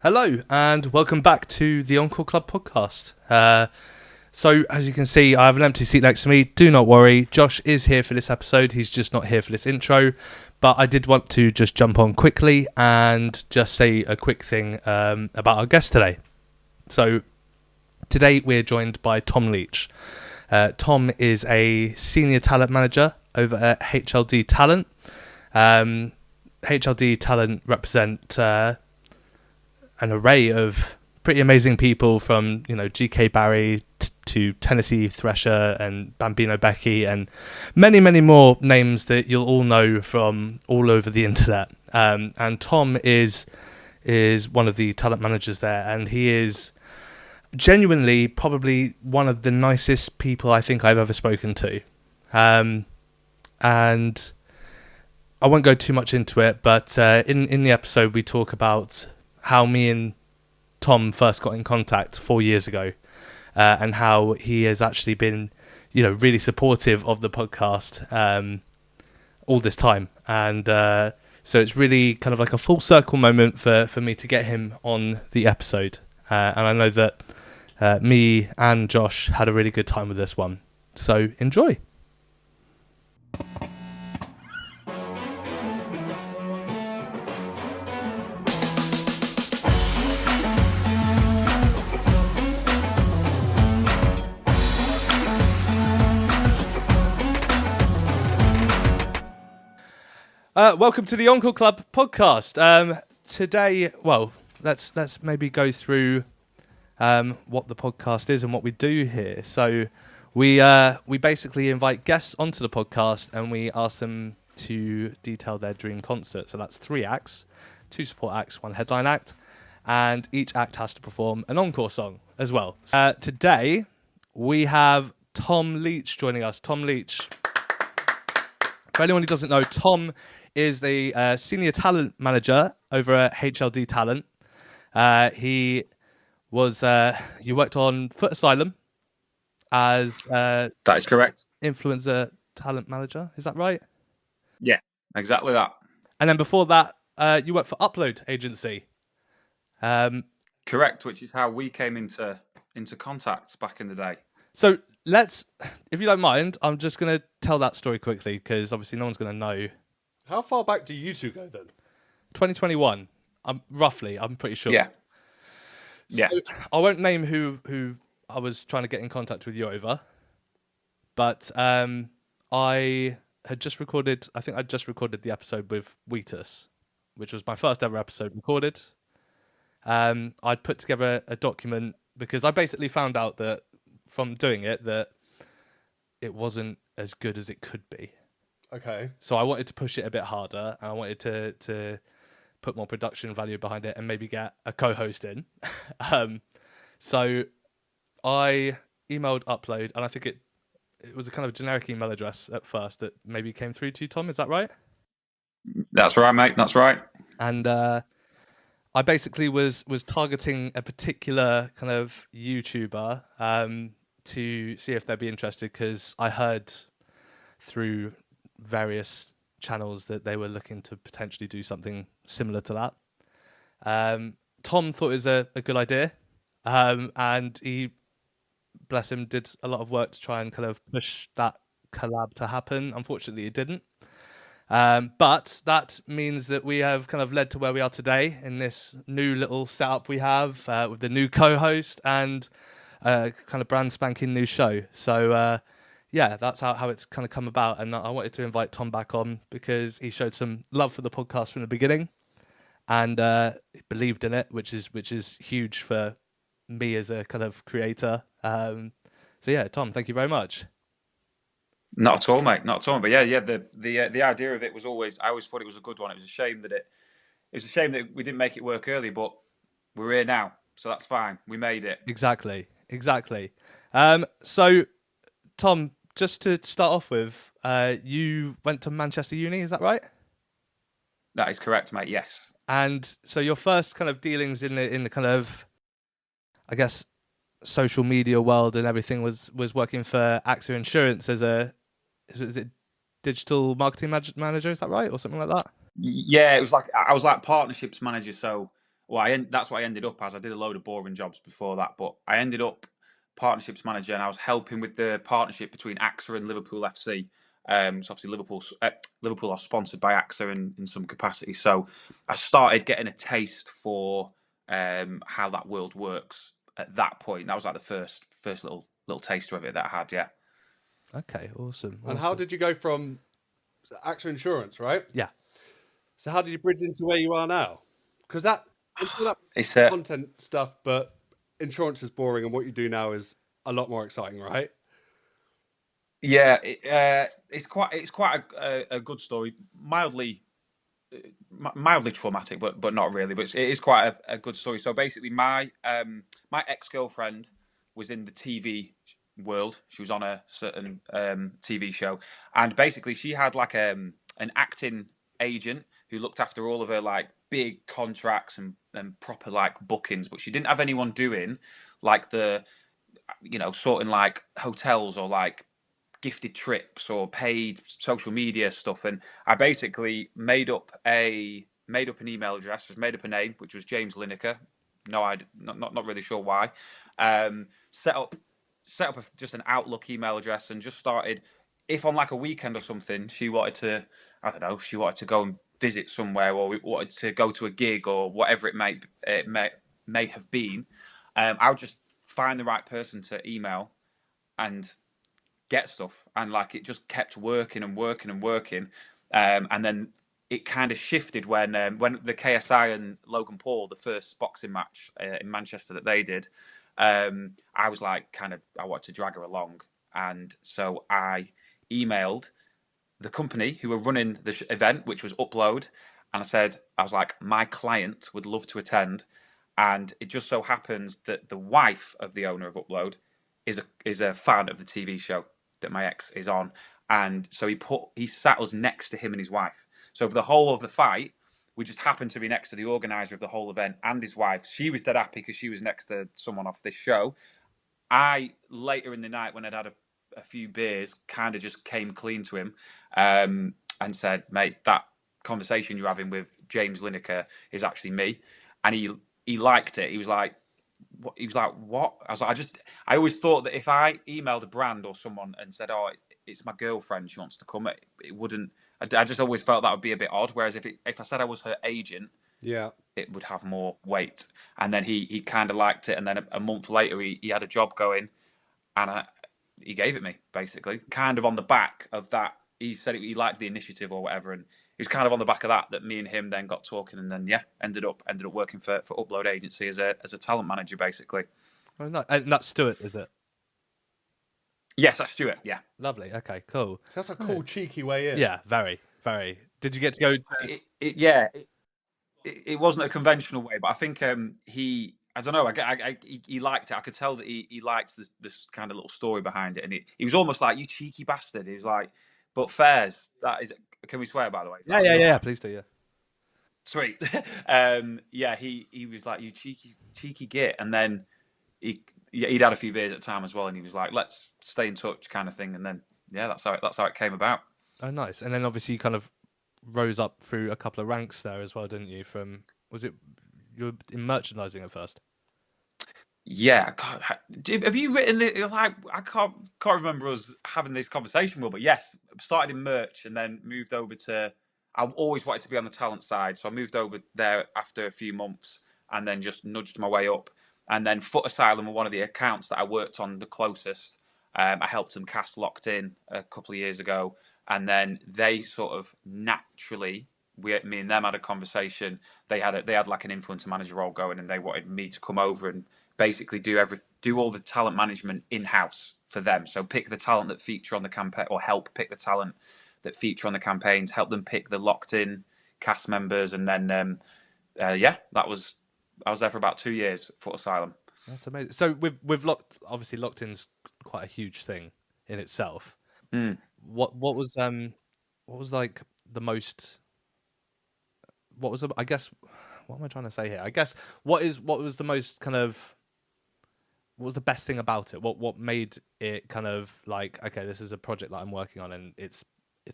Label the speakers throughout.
Speaker 1: Hello and welcome back to the Encore Club podcast. So as you can see, I have an empty seat next to me. Do not worry, Josh is here for this episode. He's just not here for this intro. But I did want to just jump on quickly and just say a quick thing about our guest today. So today we're joined by Tom Leech. Tom is a senior talent manager over at HLD Talent. HLD Talent represent an array of pretty amazing people from, GK Barry to Tennessee Thresher and Bambino Becky and many, many more names that you'll all know from all over the internet. And Tom is one of the talent managers there, and he is genuinely probably one of the nicest people I think I've ever spoken to. And I won't go too much into it, but in the episode we talk about how me and Tom first got in contact 4 years ago, and how he has actually been, really supportive of the podcast all this time. And so it's really kind of like a full circle moment for me to get him on the episode. And I know that me and Josh had a really good time with this one. So enjoy. Welcome to the Encore Club podcast. Today, let's maybe go through what the podcast is and what we do here. So we basically invite guests onto the podcast and we ask them to detail their dream concert. So that's 3 acts, 2 support acts, 1 headline act, and each act has to perform an encore song as well. Today we have Tom Leech joining us. Tom Leech. For anyone who doesn't know, Tom is the senior talent manager over at HLD Talent. He was you worked on Footasylum as
Speaker 2: that is correct.
Speaker 1: Influencer talent manager. Is that right?
Speaker 2: Yeah, exactly that.
Speaker 1: And then before that, you worked for Upload Agency.
Speaker 2: Correct, which is how we came into contact back in the day.
Speaker 1: So let's, if you don't mind, I'm just going to tell that story quickly because obviously no one's going to know.
Speaker 3: How far back do you two go then?
Speaker 1: 2021. I'm pretty sure.
Speaker 2: Yeah.
Speaker 1: So yeah. I won't name who I was trying to get in contact with you over, but I had just recorded. I think I just recorded the episode with Wheatus, which was my first ever episode recorded. I'd put together a document because I basically found out that from doing it that it wasn't as good as it could be.
Speaker 3: Okay.
Speaker 1: So I wanted to push it a bit harder, and I wanted to put more production value behind it and maybe get a co-host in. So I emailed Upload, and I think it was a kind of generic email address at first that maybe came through to you, Tom. Is that right?
Speaker 2: That's right, mate. That's right.
Speaker 1: And I basically was targeting a particular kind of YouTuber to see if they'd be interested, because I heard through various channels that they were looking to potentially do something similar to that. Tom thought it was a good idea, and he, bless him, did a lot of work to try and kind of push that collab to happen. Unfortunately, it didn't. But that means that we have kind of led to where we are today in this new little setup we have with the new co-host and kind of brand spanking new show. So yeah, that's how it's kind of come about. And I wanted to invite Tom back on because he showed some love for the podcast from the beginning and believed in it, which is huge for me as a kind of creator. So yeah, Tom, thank you very much.
Speaker 2: Not at all, mate. Not at all. But yeah. The idea of it was always. I always thought it was a good one. It was a shame that we didn't make it work early, but we're here now, so that's fine. We made it.
Speaker 1: Exactly. So, Tom, just to start off with, you went to Manchester Uni, is that right?
Speaker 2: That is correct, mate. Yes.
Speaker 1: And so your first kind of dealings in the kind of, I guess, social media world and everything was working for AXA Insurance as is it digital marketing manager, is that right, or something like that?
Speaker 2: Yeah, it was like I was like partnerships manager. So Well, that's what I ended up as. I did a load of boring jobs before that, but I ended up partnerships manager, and I was helping with the partnership between AXA and Liverpool FC. So obviously Liverpool are sponsored by AXA in some capacity. So I started getting a taste for how that world works at that point. That was like the first little taster of it that I had. Yeah.
Speaker 1: Okay, awesome.
Speaker 3: And how
Speaker 1: awesome.
Speaker 3: did you go from AXA Insurance, right?
Speaker 1: Yeah.
Speaker 3: So how did you bridge into where you are now? Because that
Speaker 2: It's
Speaker 3: content stuff, but insurance is boring, and what you do now is a lot more exciting, right?
Speaker 2: yeah, it's quite a good story. Mildly traumatic, but not really. But it is quite a good story. So basically, my ex-girlfriend was in the TV world. She was on a certain TV show, and basically she had like an acting agent who looked after all of her like big contracts and proper like bookings. But she didn't have anyone doing like the sorting like hotels or like gifted trips or paid social media stuff. And I basically made up an email address, just made up a name, which was James Lker. No, I not really sure why. Set up just an Outlook email address and just started. If on like a weekend or something, she wanted to, I don't know, if she wanted to go and visit somewhere or we wanted to go to a gig or whatever it may have been, I would just find the right person to email and get stuff, and like it just kept working and working and working, and then it kind of shifted when the KSI and Logan Paul, the first boxing match in Manchester that they did. I was like, I wanted to drag her along, and so I emailed the company who were running the event, which was Upload, and I was like, my client would love to attend, and it just so happens that the wife of the owner of Upload is a fan of the TV show that my ex is on, and so he sat us next to him and his wife. So for the whole of the fight, we just happened to be next to the organizer of the whole event and his wife. She was dead happy because she was next to someone off this show. I later in the night, when I'd had a few beers, kind of just came clean to him and said, "Mate, that conversation you're having with James Lineker is actually me," and he liked it. He was like, "What?" He was like, "What?" I was like, I always thought that if I emailed a brand or someone and said, "Oh, it's my girlfriend, she wants to come," it wouldn't. I just always felt that would be a bit odd. Whereas if I said I was her agent,
Speaker 3: Yeah.
Speaker 2: it would have more weight. And then he kind of liked it. And then a month later, he had a job going, and he gave it me basically, kind of on the back of that. He said he liked the initiative or whatever, and it was kind of on the back of that me and him then got talking, and then ended up working for Upload Agency as a talent manager basically.
Speaker 1: Oh, no. And that's Stuart, is it?
Speaker 2: Yes, that's Stuart. Yeah.
Speaker 1: Lovely. Okay, cool.
Speaker 3: That's a cool, cheeky way in.
Speaker 1: Yeah, very, very. Did you get to go to...
Speaker 2: It wasn't a conventional way, but I think I don't know. He liked it. I could tell that he liked this kind of little story behind it, and he was almost like, "You cheeky bastard." He was like, "But fairs, that is." Can we swear, by the way?
Speaker 1: Yeah. Please do. Yeah.
Speaker 2: Sweet. He was like, "You cheeky git," and then he'd had a few beers at the time as well, and he was like, "Let's stay in touch," kind of thing. And then that's how it came about.
Speaker 1: Oh, nice. And then obviously you kind of rose up through a couple of ranks there as well, didn't you? You were in merchandising at first?
Speaker 2: Yeah, God, have you written it? Like, I can't remember us having this conversation, Will, but yes, started in merch and then moved over to. I always wanted to be on the talent side, so I moved over there after a few months, and then just nudged my way up. And then Footasylum were one of the accounts that I worked on the closest. I helped them cast Locked In a couple of years ago, and then they sort of naturally, me and them had a conversation. They had like an influencer manager role going, and they wanted me to come over and basically do all the talent management in house for them. So pick the talent that feature on the campaign, or help pick the talent that feature on the campaigns. Help them pick the locked in cast members, and then I was there for about 2 years for Asylum.
Speaker 1: That's amazing. So with Locked In's quite a huge thing in itself.
Speaker 2: Mm.
Speaker 1: What was like the most? I guess, what am I trying to say here? I guess what was the most kind of, what was the best thing about it? What made it kind of like, okay, this is a project that I'm working on and it's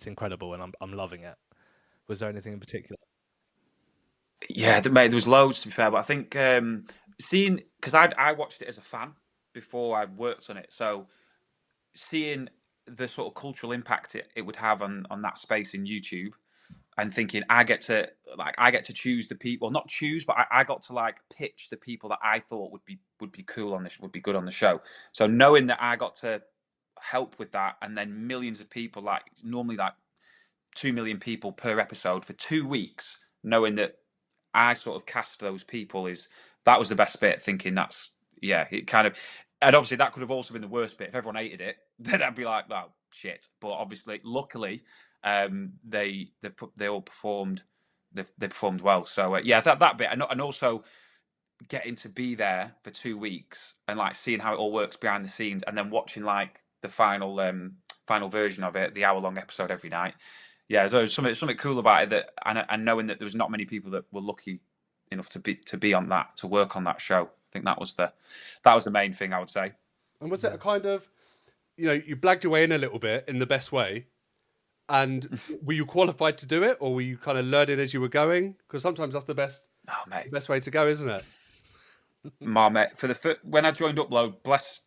Speaker 1: incredible and I'm loving it. Was there anything in particular?
Speaker 2: Yeah, mate, there was loads to be fair, but I think seeing because I watched it as a fan before I worked on it, so seeing the sort of cultural impact it would have on that space in YouTube, and thinking I get to choose the people, not choose, but I got to like pitch the people that I thought would be cool on this, would be good on the show. So knowing that I got to help with that, and then millions of people, like normally like 2 million people per episode for 2 weeks, knowing that I sort of cast those people that was the best bit. Thinking that's yeah, it kind of, and obviously that could have also been the worst bit if everyone hated it. Then I'd be like, oh shit. But obviously, luckily, they all performed. They performed well. So yeah, that bit, and also getting to be there for 2 weeks and like seeing how it all works behind the scenes, and then watching like the final version of it, the hour-long episode every night. Yeah, there's something cool about it, that and knowing that there was not many people that were lucky enough to be on that, to work on that show. I think that was the main thing, I would say.
Speaker 3: And was it a kind of, you blagged your way in a little bit in the best way, and were you qualified to do it, or were you kind of learning as you were going? Because sometimes that's the best way to go, isn't it?
Speaker 2: Mate, when I joined Upload, bless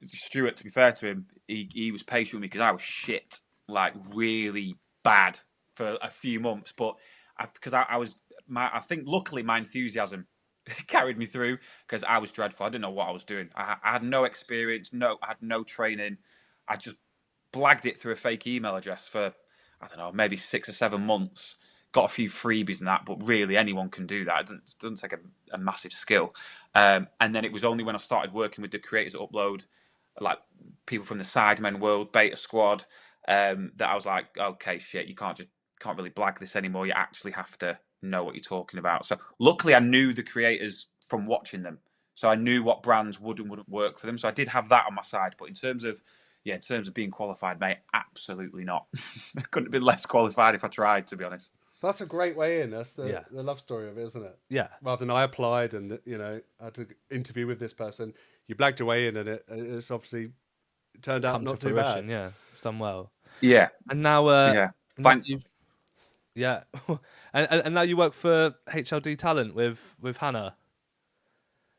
Speaker 2: Stuart. To be fair to him, he was patient with me because I was shit, like really bad for a few months. But I think luckily my enthusiasm carried me through, because I was dreadful. I didn't know what I was doing. I had no experience, I had no training. I just blagged it through a fake email address for, I don't know, maybe 6 or 7 months. Got a few freebies and that, but really anyone can do that. It doesn't take a massive skill. And then it was only when I started working with the creators at Upload, like people from the Sidemen world, Beta Squad, that I was like, okay, shit, you can't really blag this anymore. You actually have to know what you're talking about. So luckily I knew the creators from watching them. So I knew what brands would and wouldn't work for them. So I did have that on my side. But in terms of being qualified, mate, absolutely not. I couldn't have been less qualified if I tried, to be honest.
Speaker 3: That's a great way in. That's the love story of it, isn't it?
Speaker 1: Yeah.
Speaker 3: Rather than I applied and I had to interview with this person, you blagged your way in, and it's obviously turned out not too bad.
Speaker 1: Yeah, it's done well.
Speaker 2: Yeah.
Speaker 1: And now,
Speaker 2: Fine.
Speaker 1: Yeah, and now you work for HLD Talent with Hannah.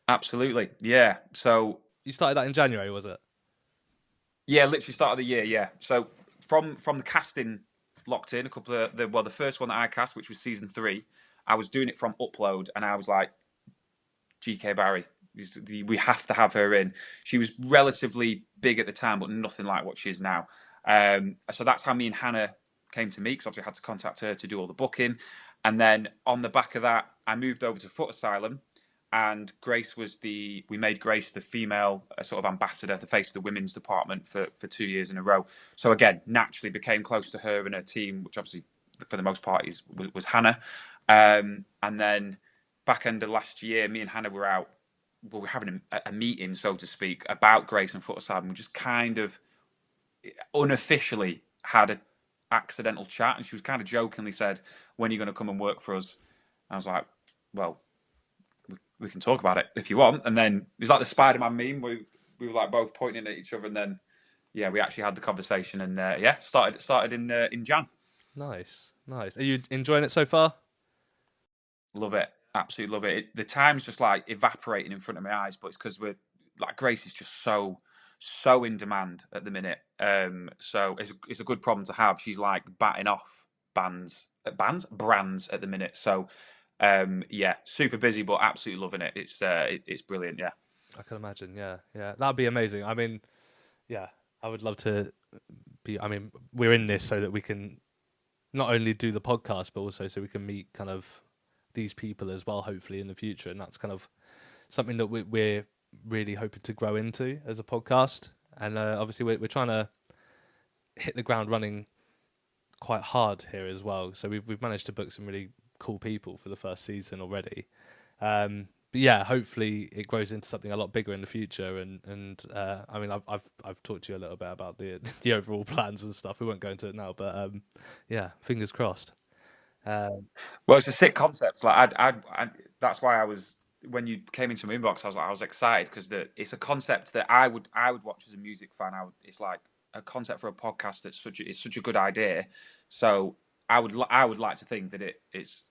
Speaker 2: Absolutely, yeah. So
Speaker 1: you started that in January, was it?
Speaker 2: Yeah, literally start of the year. Yeah. So from the casting, locked in a couple of the first one that I cast, which was season 3. I was doing it from Upload, and I was like, GK Barry, we have to have her in. She was relatively big at the time, but nothing like what she is now. So that's how me and Hannah came to me, because obviously I had to contact her to do all the booking. And then on the back of that, I moved over to Footasylum, and we made Grace the female sort of ambassador, the face of the women's department for 2 years in a row. So again, naturally became close to her and her team, which obviously for the most part was Hannah. And then back end of last year, me and Hannah were out. We were having a meeting, so to speak, about Grace and Footasylum. We just kind of unofficially had an accidental chat, and she was kind of jokingly said, "When are you going to come and work for us?" And I was like, "Well, we can talk about it if you want." And then it was like the Spider-Man meme. We were like both pointing at each other, and then we actually had the conversation, and started in Jan.
Speaker 1: Nice. Are you enjoying it so far?
Speaker 2: Love it, absolutely love it. The time's just like evaporating in front of my eyes, but it's because we're like, Grace is just so in demand at the minute. So it's a good problem to have. She's like batting off brands at the minute. So super busy, but absolutely loving it. It's brilliant. Yeah,
Speaker 1: I can imagine. Yeah, that'd be amazing. I mean, yeah, I would love to be. I mean, we're in this so that we can not only do the podcast, but also so we can meet kind of these people as well, hopefully in the future. And that's kind of something that we're really hoping to grow into as a podcast. And obviously we're trying to hit the ground running quite hard here as well. So we've managed to book some really cool people for the first season already. But yeah, hopefully it grows into something a lot bigger in the future. And I mean, I've talked to you a little bit about the overall plans and stuff. We won't go into it now, but yeah, fingers crossed.
Speaker 2: Well, it's a sick concept. Like I that's why I was, when you came into my inbox, I was excited, because it's a concept that I would watch as a music fan. It's like a concept for a podcast that's such a good idea. So I would like to think that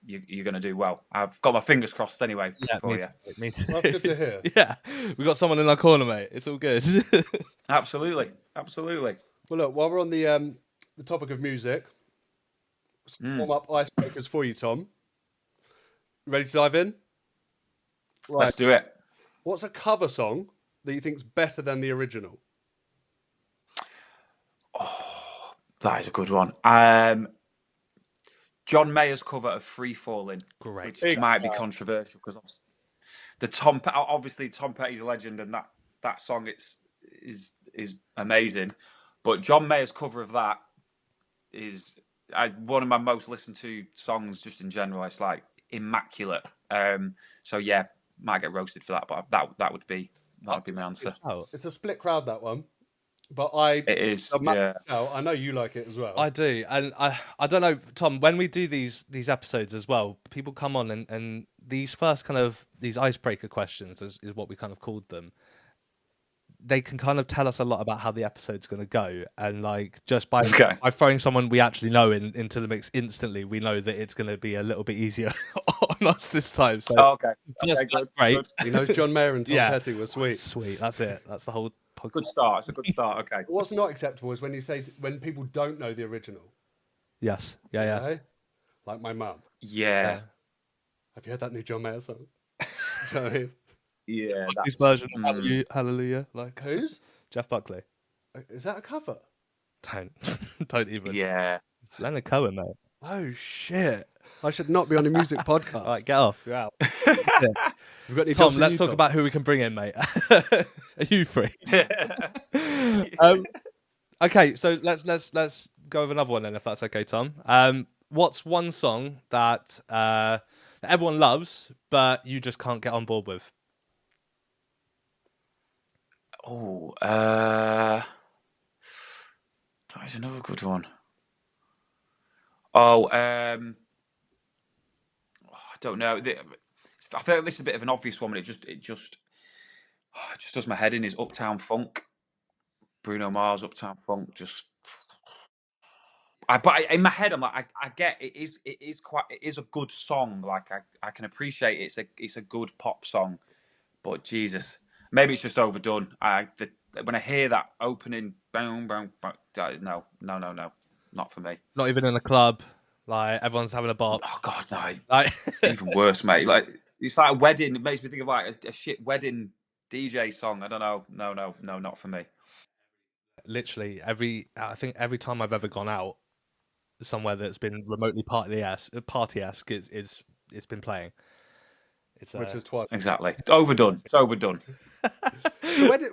Speaker 2: you're going to do well. I've got my fingers crossed anyway for you.
Speaker 1: Me too.
Speaker 3: Well, that's good to hear.
Speaker 1: Yeah, we got someone in our corner, mate. It's all good.
Speaker 2: Absolutely.
Speaker 3: Well, look, while we're on the topic of music, warm up icebreakers for you, Tom. Ready to dive in? Right.
Speaker 2: Let's do it.
Speaker 3: What's a cover song that you think's better than the original?
Speaker 2: Oh, that is a good one. John Mayer's cover of Free Falling,
Speaker 1: Great.
Speaker 2: which might be controversial because obviously Tom Petty's a legend, and that song is amazing. But John Mayer's cover of that is one of my most listened to songs just in general. It's like immaculate. So yeah, might get roasted for that, but that would be my answer.
Speaker 3: It's a split crowd, that one. But
Speaker 2: it is. Yeah.
Speaker 3: I know you like it as well.
Speaker 1: I do, and I don't know, Tom. When we do these episodes as well, people come on and these first kind of these icebreaker questions is what we kind of called them. They can kind of tell us a lot about how the episode's going to go, and like just by throwing someone we actually know into the mix instantly, we know that it's going to be a little bit easier on us this time. So that's great.
Speaker 3: Good. He knows John Mayer and Tom Petty were sweet.
Speaker 1: Sweet, that's it. That's the whole.
Speaker 2: Good start. It's a good start. Okay.
Speaker 3: What's not acceptable is when you say when people don't know the original.
Speaker 1: Yes. Yeah.
Speaker 3: Okay? Like my mum.
Speaker 2: Yeah.
Speaker 3: Have you heard that new John Mayer song? Do you know what I mean?
Speaker 2: Yeah.
Speaker 1: His version of Hallelujah. Like
Speaker 3: whose?
Speaker 1: Jeff Buckley.
Speaker 3: Is that a cover?
Speaker 1: Don't even.
Speaker 2: Yeah.
Speaker 1: It's Leonard Cohen, mate.
Speaker 3: Oh shit! I should not be on a music podcast.
Speaker 1: All right, get off. You're out.
Speaker 3: We've got any
Speaker 1: Tom, let's talk about who we can bring in, mate. Are you free? Okay, so let's go with another one then, if that's okay, Tom. What's one song that everyone loves, but you just can't get on board with?
Speaker 2: Oh, that is another good one. Oh, I don't know. I feel like this is a bit of an obvious one, but it just does my head in. Is Uptown Funk, Bruno Mars, Uptown Funk. But in my head, I'm like, I get it is a good song. Like I can appreciate it's a good pop song, but Jesus, maybe it's just overdone. When I hear that opening, boom, boom, boom, no, not for me.
Speaker 1: Not even in a club, like everyone's having a bop.
Speaker 2: Oh God, no! Like, even worse, mate. Like it's like a wedding. It makes me think of like a shit wedding DJ song. I don't know. No, not for me.
Speaker 1: Literally I think every time I've ever gone out somewhere that's been remotely party-esque, it's been playing.
Speaker 3: Which is twice.
Speaker 2: Exactly. Overdone. It's overdone.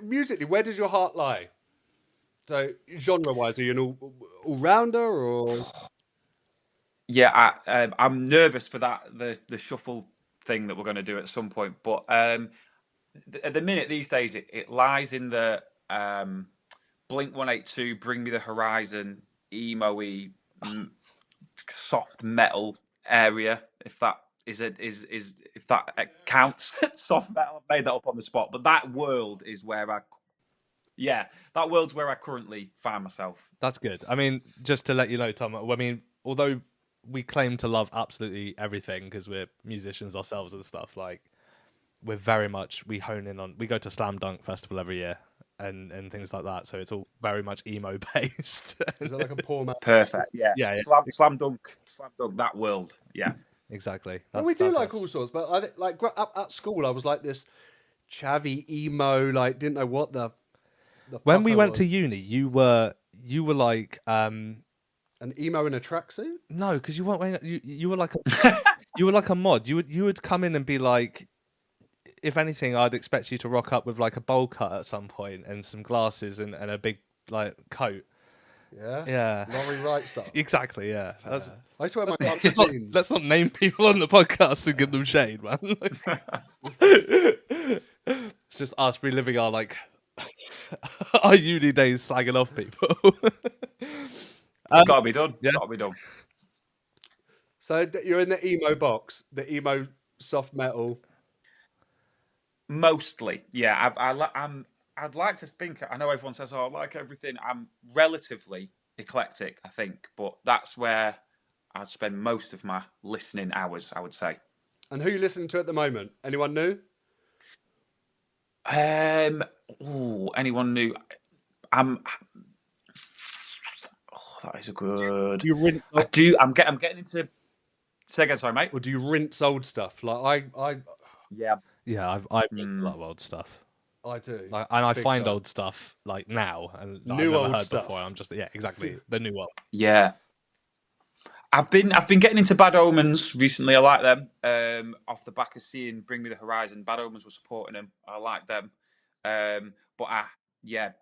Speaker 3: Musically, where does your heart lie? So, genre-wise, are you an all-rounder or?
Speaker 2: Yeah, I'm nervous for the shuffle thing that we're going to do at some point. But at the minute these days, it lies in the Blink 182, Bring Me the Horizon, emo-y, soft metal area. If that if that counts, soft metal. I made that up on the spot, but that world is where that world's where I currently find myself.
Speaker 1: That's good. I mean, just to let you know, Tom. I mean, although we claim to love absolutely everything because we're musicians ourselves and stuff, like we're very much we go to Slam Dunk Festival every year and things like that. So it's all very much emo based.
Speaker 3: Is that like a poor man?
Speaker 2: Perfect. Yeah. Slam Dunk. That world. Yeah.
Speaker 1: Exactly.
Speaker 3: We do like all sorts, but I think like at school I was like this chavvy emo, like didn't know what the
Speaker 1: when we went to uni, you were like
Speaker 3: an emo in a tracksuit.
Speaker 1: No, because you weren't wearing you were like you were like a mod. You would come in and be like, if anything, I'd expect you to rock up with like a bowl cut at some point and some glasses and a big like coat. Yeah. Laurie Wright stuff. Exactly. Yeah.
Speaker 3: I used to wear my
Speaker 1: let's not name people on the podcast and give them shade, man. It's just us reliving our like our uni days slagging off people.
Speaker 2: Gotta be done. Yeah. Gotta be done.
Speaker 3: So you're in the emo box, the emo soft metal.
Speaker 2: Mostly, yeah. I'd like to think. I know everyone says, "Oh, I like everything." I'm relatively eclectic, I think, but that's where I'd spend most of my listening hours, I would say.
Speaker 3: And who are you listening to at the moment? Anyone new?
Speaker 2: Anyone new? That is a good.
Speaker 3: Do you rinse?
Speaker 2: I do. I'm getting into. Say again, sorry, mate.
Speaker 3: Or do you rinse old stuff? Like I
Speaker 2: Yeah.
Speaker 1: I rinse a lot of old stuff.
Speaker 3: I do.
Speaker 1: Like, and I
Speaker 3: Big
Speaker 1: find
Speaker 3: time.
Speaker 1: old stuff like now and that
Speaker 3: New
Speaker 1: I've never
Speaker 3: old
Speaker 1: heard
Speaker 3: stuff.
Speaker 1: before. I'm just exactly the new one.
Speaker 2: Yeah. I've been getting into Bad Omens recently. I like them. Off the back of seeing Bring Me the Horizon, Bad Omens were supporting them. I like them. But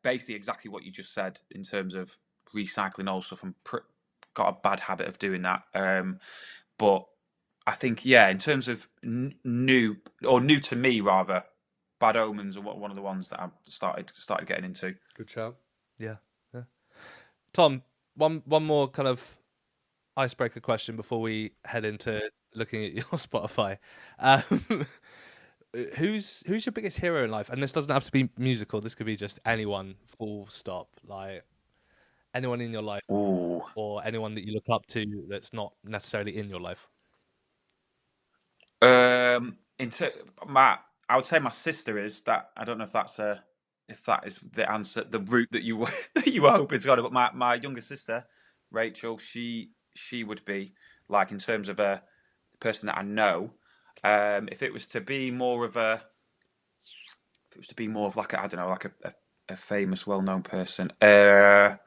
Speaker 2: basically exactly what you just said in terms of recycling old stuff. I'm got a bad habit of doing that. But I think in terms of new to me rather, Bad Omens are one of the ones that I started getting into.
Speaker 3: Good shout.
Speaker 1: Yeah. Tom, one more kind of icebreaker question before we head into looking at your Spotify. Who's your biggest hero in life? And this doesn't have to be musical. This could be just anyone. Full stop. Like anyone in your life, or anyone that you look up to that's not necessarily in your life.
Speaker 2: I would say my sister is that. I don't know if that is the answer, the route that you were hoping to go to. But my younger sister, Rachel, she would be like, in terms of a person that I know. If it was to be more of like I don't know, like a famous, well-known person. I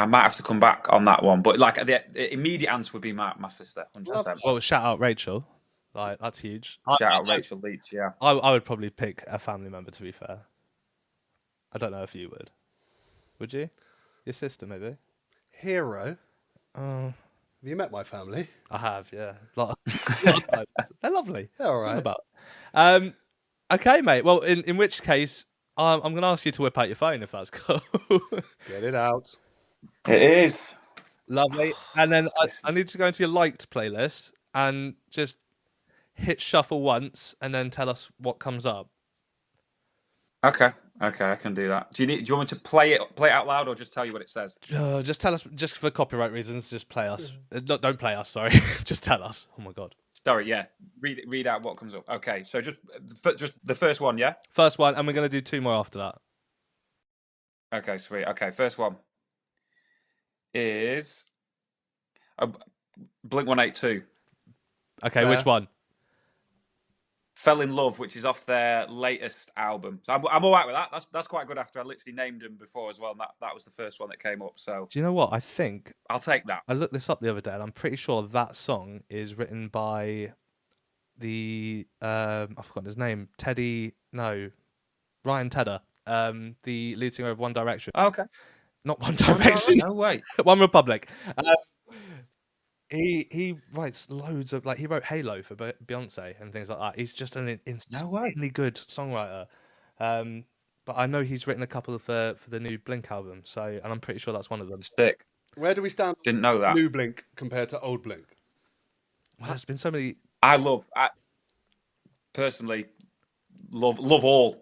Speaker 2: might have to come back on that one, but like the immediate answer would be my sister, 100%.
Speaker 1: Well, shout out Rachel, like that's huge.
Speaker 2: Shout out Rachel Leech, yeah.
Speaker 1: I would probably pick a family member, to be fair. I don't know if you would. Would you? Your sister, maybe.
Speaker 3: Hero. Have you met my family?
Speaker 1: I have, yeah. Lot of times. They're lovely.
Speaker 3: They're all right.
Speaker 1: About. Okay, mate. Well, in which case, I'm going to ask you to whip out your phone if that's cool.
Speaker 3: Get it out.
Speaker 2: It is.
Speaker 1: Lovely. And then I need to go into your liked playlist and just hit shuffle once and then tell us what comes up.
Speaker 2: Okay, I can do that. Do you want me to play it out loud, or just tell you what it says?
Speaker 1: Just tell us, just for copyright reasons, just play us. Don't play us, sorry. Just tell us. Oh my God.
Speaker 2: Sorry, yeah. Read out what comes up. Okay, so just the first one, yeah?
Speaker 1: First one, and we're going to do two more after that.
Speaker 2: Okay, sweet. Okay, first one is Blink 182.
Speaker 1: Okay, which one?
Speaker 2: Fell in Love, which is off their latest album. So I'm all right with that. That's quite good, after I literally named them before as well. And that was the first one that came up. So
Speaker 1: do you know what? I think
Speaker 2: I'll take that.
Speaker 1: I looked this up the other day, and I'm pretty sure that song is written by the I forgot his name. Ryan Tedder, the lead singer of One Direction.
Speaker 2: Oh, okay.
Speaker 1: Not One Direction.
Speaker 2: No way.
Speaker 1: One Republic. He writes loads of, like, he wrote Halo for Beyonce and things like that. He's just an insanely good songwriter. But I know he's written a couple for the new Blink album. So, and I'm pretty sure that's one of them.
Speaker 2: Stick.
Speaker 3: Where do we stand?
Speaker 2: Didn't know that.
Speaker 3: New Blink compared to old Blink.
Speaker 1: Well, there's been so many.
Speaker 2: I personally love all.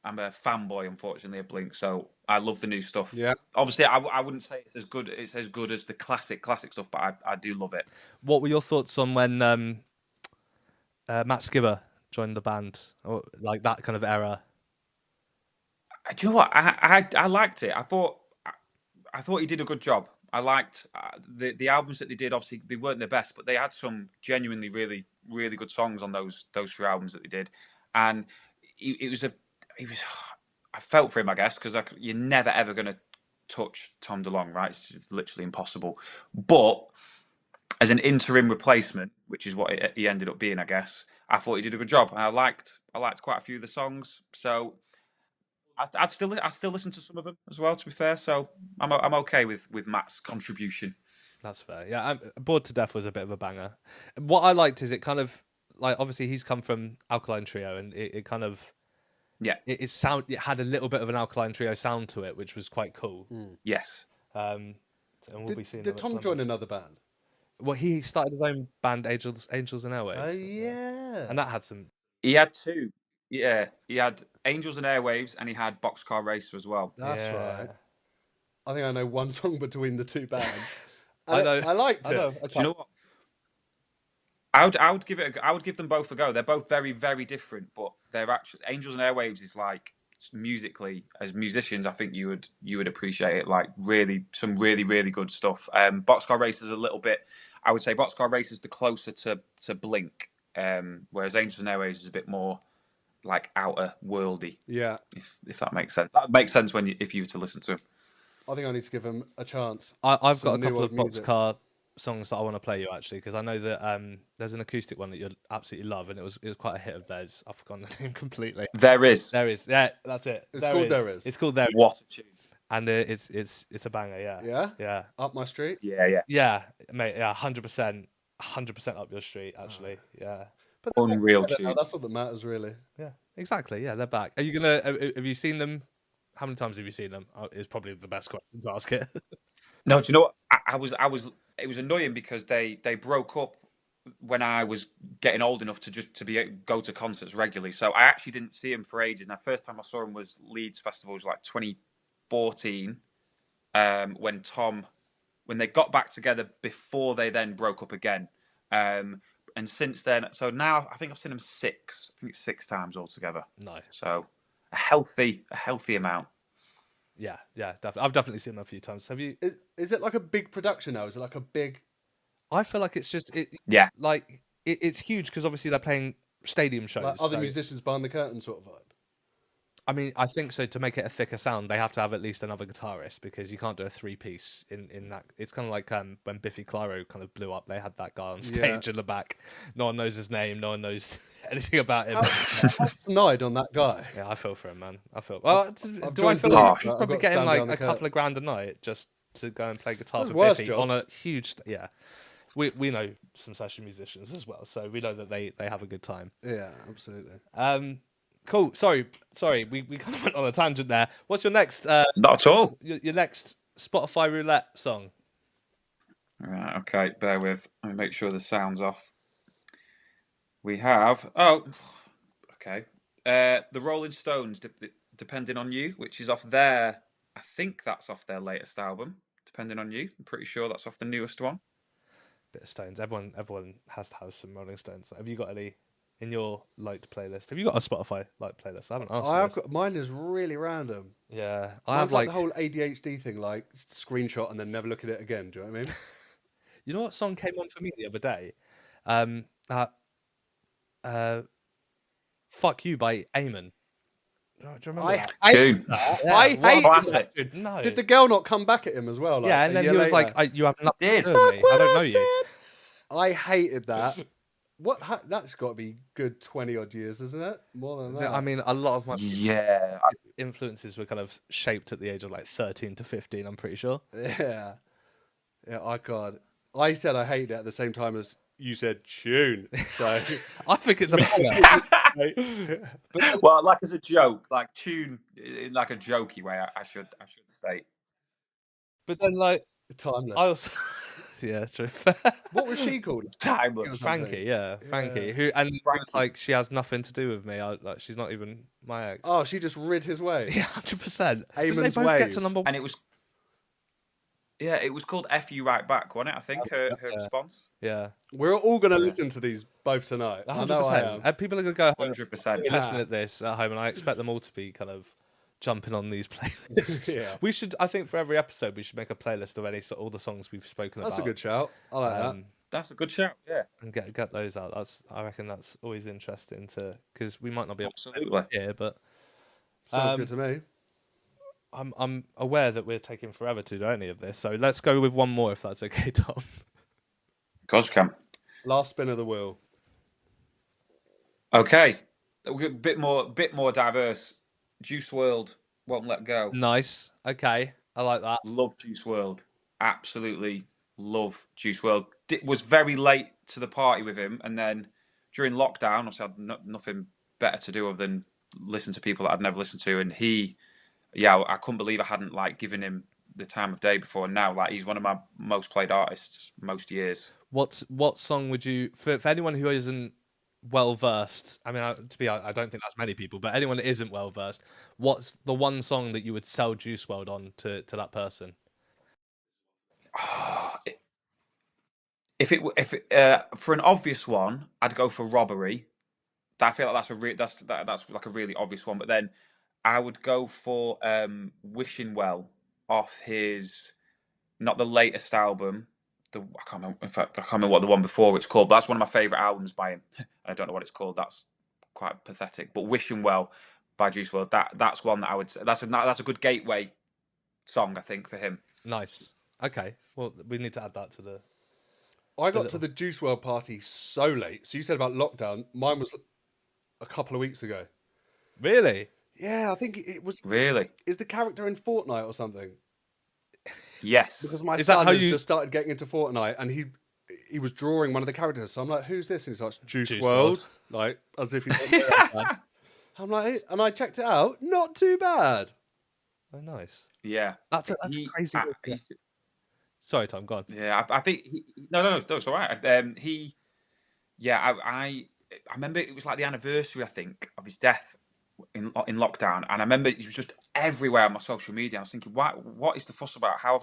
Speaker 2: I'm a fanboy, unfortunately, of Blink, so I love the new stuff.
Speaker 3: Yeah.
Speaker 2: Obviously, I wouldn't say it's as good as the classic stuff, but I do love it.
Speaker 1: What were your thoughts on when Matt Skiba joined the band, or like that kind of era?
Speaker 2: Do you know what? I liked it. I thought he did a good job. I liked the albums that they did. Obviously, they weren't their best, but they had some genuinely really, really good songs on those three albums that they did, and I felt for him, I guess, because you're never ever going to touch Tom DeLonge, right? It's literally impossible. But as an interim replacement, which is what he ended up being, I guess, I thought he did a good job, and I liked quite a few of the songs. So I still listen to some of them as well, to be fair. So I'm okay with Matt's contribution.
Speaker 1: That's fair. Yeah, Bored to Death was a bit of a banger. What I liked is it kind of, like, obviously he's come from Alkaline Trio, and it kind of,
Speaker 2: yeah,
Speaker 1: it had a little bit of an Alkaline Trio sound to it, which was quite cool.
Speaker 2: Yes.
Speaker 1: And we'll be seeing.
Speaker 3: Did Tom join another band?
Speaker 1: Well, he started his own band, Angels and Airwaves.
Speaker 3: Oh yeah.
Speaker 1: And that had some.
Speaker 2: He had two. Yeah, he had Angels and Airwaves, and he had Boxcar Racer as well.
Speaker 3: That's right. I think I know one song between the two bands.
Speaker 1: I know.
Speaker 3: I liked it.
Speaker 1: know.
Speaker 2: Do you know what? I would give it. I would give them both a go. They're both very, very different, but they're actually Angels and Airwaves is like musically, as musicians, I think you would appreciate it. Like some really good stuff. Boxcar Race is a little bit. I would say Boxcar Race is the closer to Blink, whereas Angels and Airwaves is a bit more like outer worldy.
Speaker 3: Yeah,
Speaker 2: if that makes sense. That makes sense if you were to listen to him.
Speaker 3: I think I need to give them a chance.
Speaker 1: I've got a
Speaker 3: Some new
Speaker 1: couple of
Speaker 3: old music.
Speaker 1: Boxcar songs that I want to play you actually, because I know that there's an acoustic one that you'll absolutely love, and it was quite a hit of theirs. I've forgotten the name completely.
Speaker 2: There is.
Speaker 1: Yeah, that's it.
Speaker 3: It's called There Is.
Speaker 1: It's called There Is.
Speaker 2: What a tune.
Speaker 1: And it's a banger.
Speaker 3: Yeah?
Speaker 1: Yeah.
Speaker 3: Up my street?
Speaker 1: Yeah, mate. Yeah, 100%. 100% up your street, actually. Yeah.
Speaker 3: But
Speaker 2: Unreal tune.
Speaker 3: that's what that matters, really.
Speaker 1: Yeah, exactly. Yeah, they're back. Are you gonna? Have you seen them? How many times have you seen them? Is probably the best question to ask it.
Speaker 2: No, do you know what? I was. It was annoying because they broke up when I was getting old enough to go to concerts regularly. So I actually didn't see him for ages. And the first time I saw him was Leeds Festival, was like 2014, when they got back together before they then broke up again. And since then, so now I think I've seen them 6. I think it's 6 times altogether.
Speaker 1: Nice.
Speaker 2: So a healthy amount.
Speaker 1: Yeah, definitely. I've definitely seen them a few times. Have you?
Speaker 3: Is it like a big production now? Is it like a big?
Speaker 1: I feel like it's just
Speaker 2: Yeah.
Speaker 1: Like it's huge because obviously they're playing stadium shows.
Speaker 3: Like other musicians behind the curtain sort of vibe.
Speaker 1: I mean, I think so. To make it a thicker sound, they have to have at least another guitarist because you can't do a 3-piece in that. It's kind of like when Biffy Clyro kind of blew up. They had that guy on stage in the back. No one knows his name. No one knows anything about him.
Speaker 3: How snide on that guy.
Speaker 1: Yeah, I feel for him, man. I feel. Well, do I feel
Speaker 2: like
Speaker 1: he's probably getting like a couple of grand a night just to go and play guitar for Biffy on a huge? Yeah, we know some session musicians as well, so we know that they have a good time.
Speaker 3: Yeah, absolutely.
Speaker 1: Cool. Sorry. We kind of went on a tangent there. What's your next?
Speaker 2: Not at all.
Speaker 1: Your next Spotify roulette song.
Speaker 2: Right. Okay. Bear with. Let me make sure the sound's off. We have. Oh. Okay. The Rolling Stones, Depending on You, which is off their. I think that's off their latest album. Depending on You. I'm pretty sure that's off the newest one.
Speaker 1: Bit of Stones. Everyone has to have some Rolling Stones. Have you got any in your liked playlist? Have you got a Spotify liked playlist? I haven't asked.
Speaker 3: I've got mine is really random.
Speaker 1: Yeah,
Speaker 3: I have like the whole ADHD thing, like screenshot and then never look at it again. Do you know what I mean?
Speaker 1: You know what song came on for me the other day? "Fuck You" by Eamon. Do you remember that?
Speaker 3: I hate that.
Speaker 2: Classic.
Speaker 1: No.
Speaker 3: Did the girl not come back at him as well? Like,
Speaker 1: yeah, and then he was like, "You have nothing to do with me. I don't know you."
Speaker 3: I hated that. That's got to be good 20 odd years, isn't it? More than that.
Speaker 1: I mean, a lot of my influences were kind of shaped at the age of like 13 to 15. I'm pretty sure.
Speaker 3: Yeah. I can't. I said I hated it at the same time as you said tune. So
Speaker 1: I think it's a banger.
Speaker 2: Well, like as a joke, like tune in like a jokey way. I should state.
Speaker 1: But then, like,
Speaker 3: timeless.
Speaker 1: I also, yeah, true.
Speaker 3: What was she called?
Speaker 2: Timeless.
Speaker 1: Frankie, Frankie. Who and was like, she has nothing to do with me. Like, she's not even my ex.
Speaker 3: Oh, she just rid his way.
Speaker 1: Yeah, 100%.
Speaker 3: Eamon's
Speaker 1: they both get to number one.
Speaker 2: And it was. Yeah, it was called "F You Right Back," wasn't it? I think her response.
Speaker 1: Yeah,
Speaker 3: we're all going to listen to these both tonight.
Speaker 1: 100%. And people are going to go
Speaker 2: 100%.
Speaker 1: Listen at this at home, and I expect them all to be kind of jumping on these playlists.
Speaker 3: Yeah.
Speaker 1: We should. I think for every episode, we should make a playlist of all the songs we've spoken about.
Speaker 3: That's a good shout. I like that.
Speaker 2: That's a good shout. Yeah,
Speaker 1: and get those out. I reckon that's always interesting because we might not be able
Speaker 2: absolutely
Speaker 1: to here, but
Speaker 3: sounds good to me.
Speaker 1: I'm aware that we're taking forever to do any of this, so let's go with one more if that's okay, Tom.
Speaker 2: Of course we can.
Speaker 3: Last spin of the wheel.
Speaker 2: Okay, a bit more diverse. Juice WRLD, Won't Let Go.
Speaker 1: Nice. Okay, I like that.
Speaker 2: Love Juice WRLD. Absolutely love Juice WRLD. Was very late to the party with him, and then during lockdown, obviously I had nothing better to do other than listen to people that I'd never listened to, and I couldn't believe I hadn't like given him the time of day before. And now, like, he's one of my most played artists most years.
Speaker 1: What song would you for anyone who isn't well versed, I mean, I don't think that's many people, but anyone that isn't well versed, what's the one song that you would sell Juice WRLD on to that person?
Speaker 2: If for an obvious one, I'd go for Robbery. I feel like that's like a really obvious one. But then I would go for Wishing Well off his, not the latest album. I can't remember. In fact, I can't remember what the one before it's called. But that's one of my favorite albums by him. I don't know what it's called. That's quite pathetic. But Wishing Well by Juice WRLD. That's one that I would say that's a good gateway song, I think, for him.
Speaker 1: Nice. Okay. Well, we need to add that to the.
Speaker 3: I got to the Juice WRLD party so late. So you said about lockdown. Mine was a couple of weeks ago.
Speaker 1: Really?
Speaker 3: Yeah, I think it was.
Speaker 2: Really?
Speaker 3: Is the character in Fortnite or something?
Speaker 2: Yes.
Speaker 3: Because my
Speaker 1: Is that
Speaker 3: son
Speaker 1: how
Speaker 3: has
Speaker 1: you-
Speaker 3: just started getting into Fortnite, and he was drawing one of the characters. So I'm like, "Who's this?" And he's like, "Juice
Speaker 1: Juice
Speaker 3: WRLD," like as if he. I'm like, and I checked it out. Not too bad.
Speaker 1: Oh, nice.
Speaker 2: Yeah.
Speaker 1: That's a crazy. Sorry, Tom. Go on.
Speaker 2: Yeah, I think no, it's all right. I remember it was like the anniversary, I think, of his death in lockdown, and I remember it was just everywhere on my social media. I was thinking, what is the fuss about? How have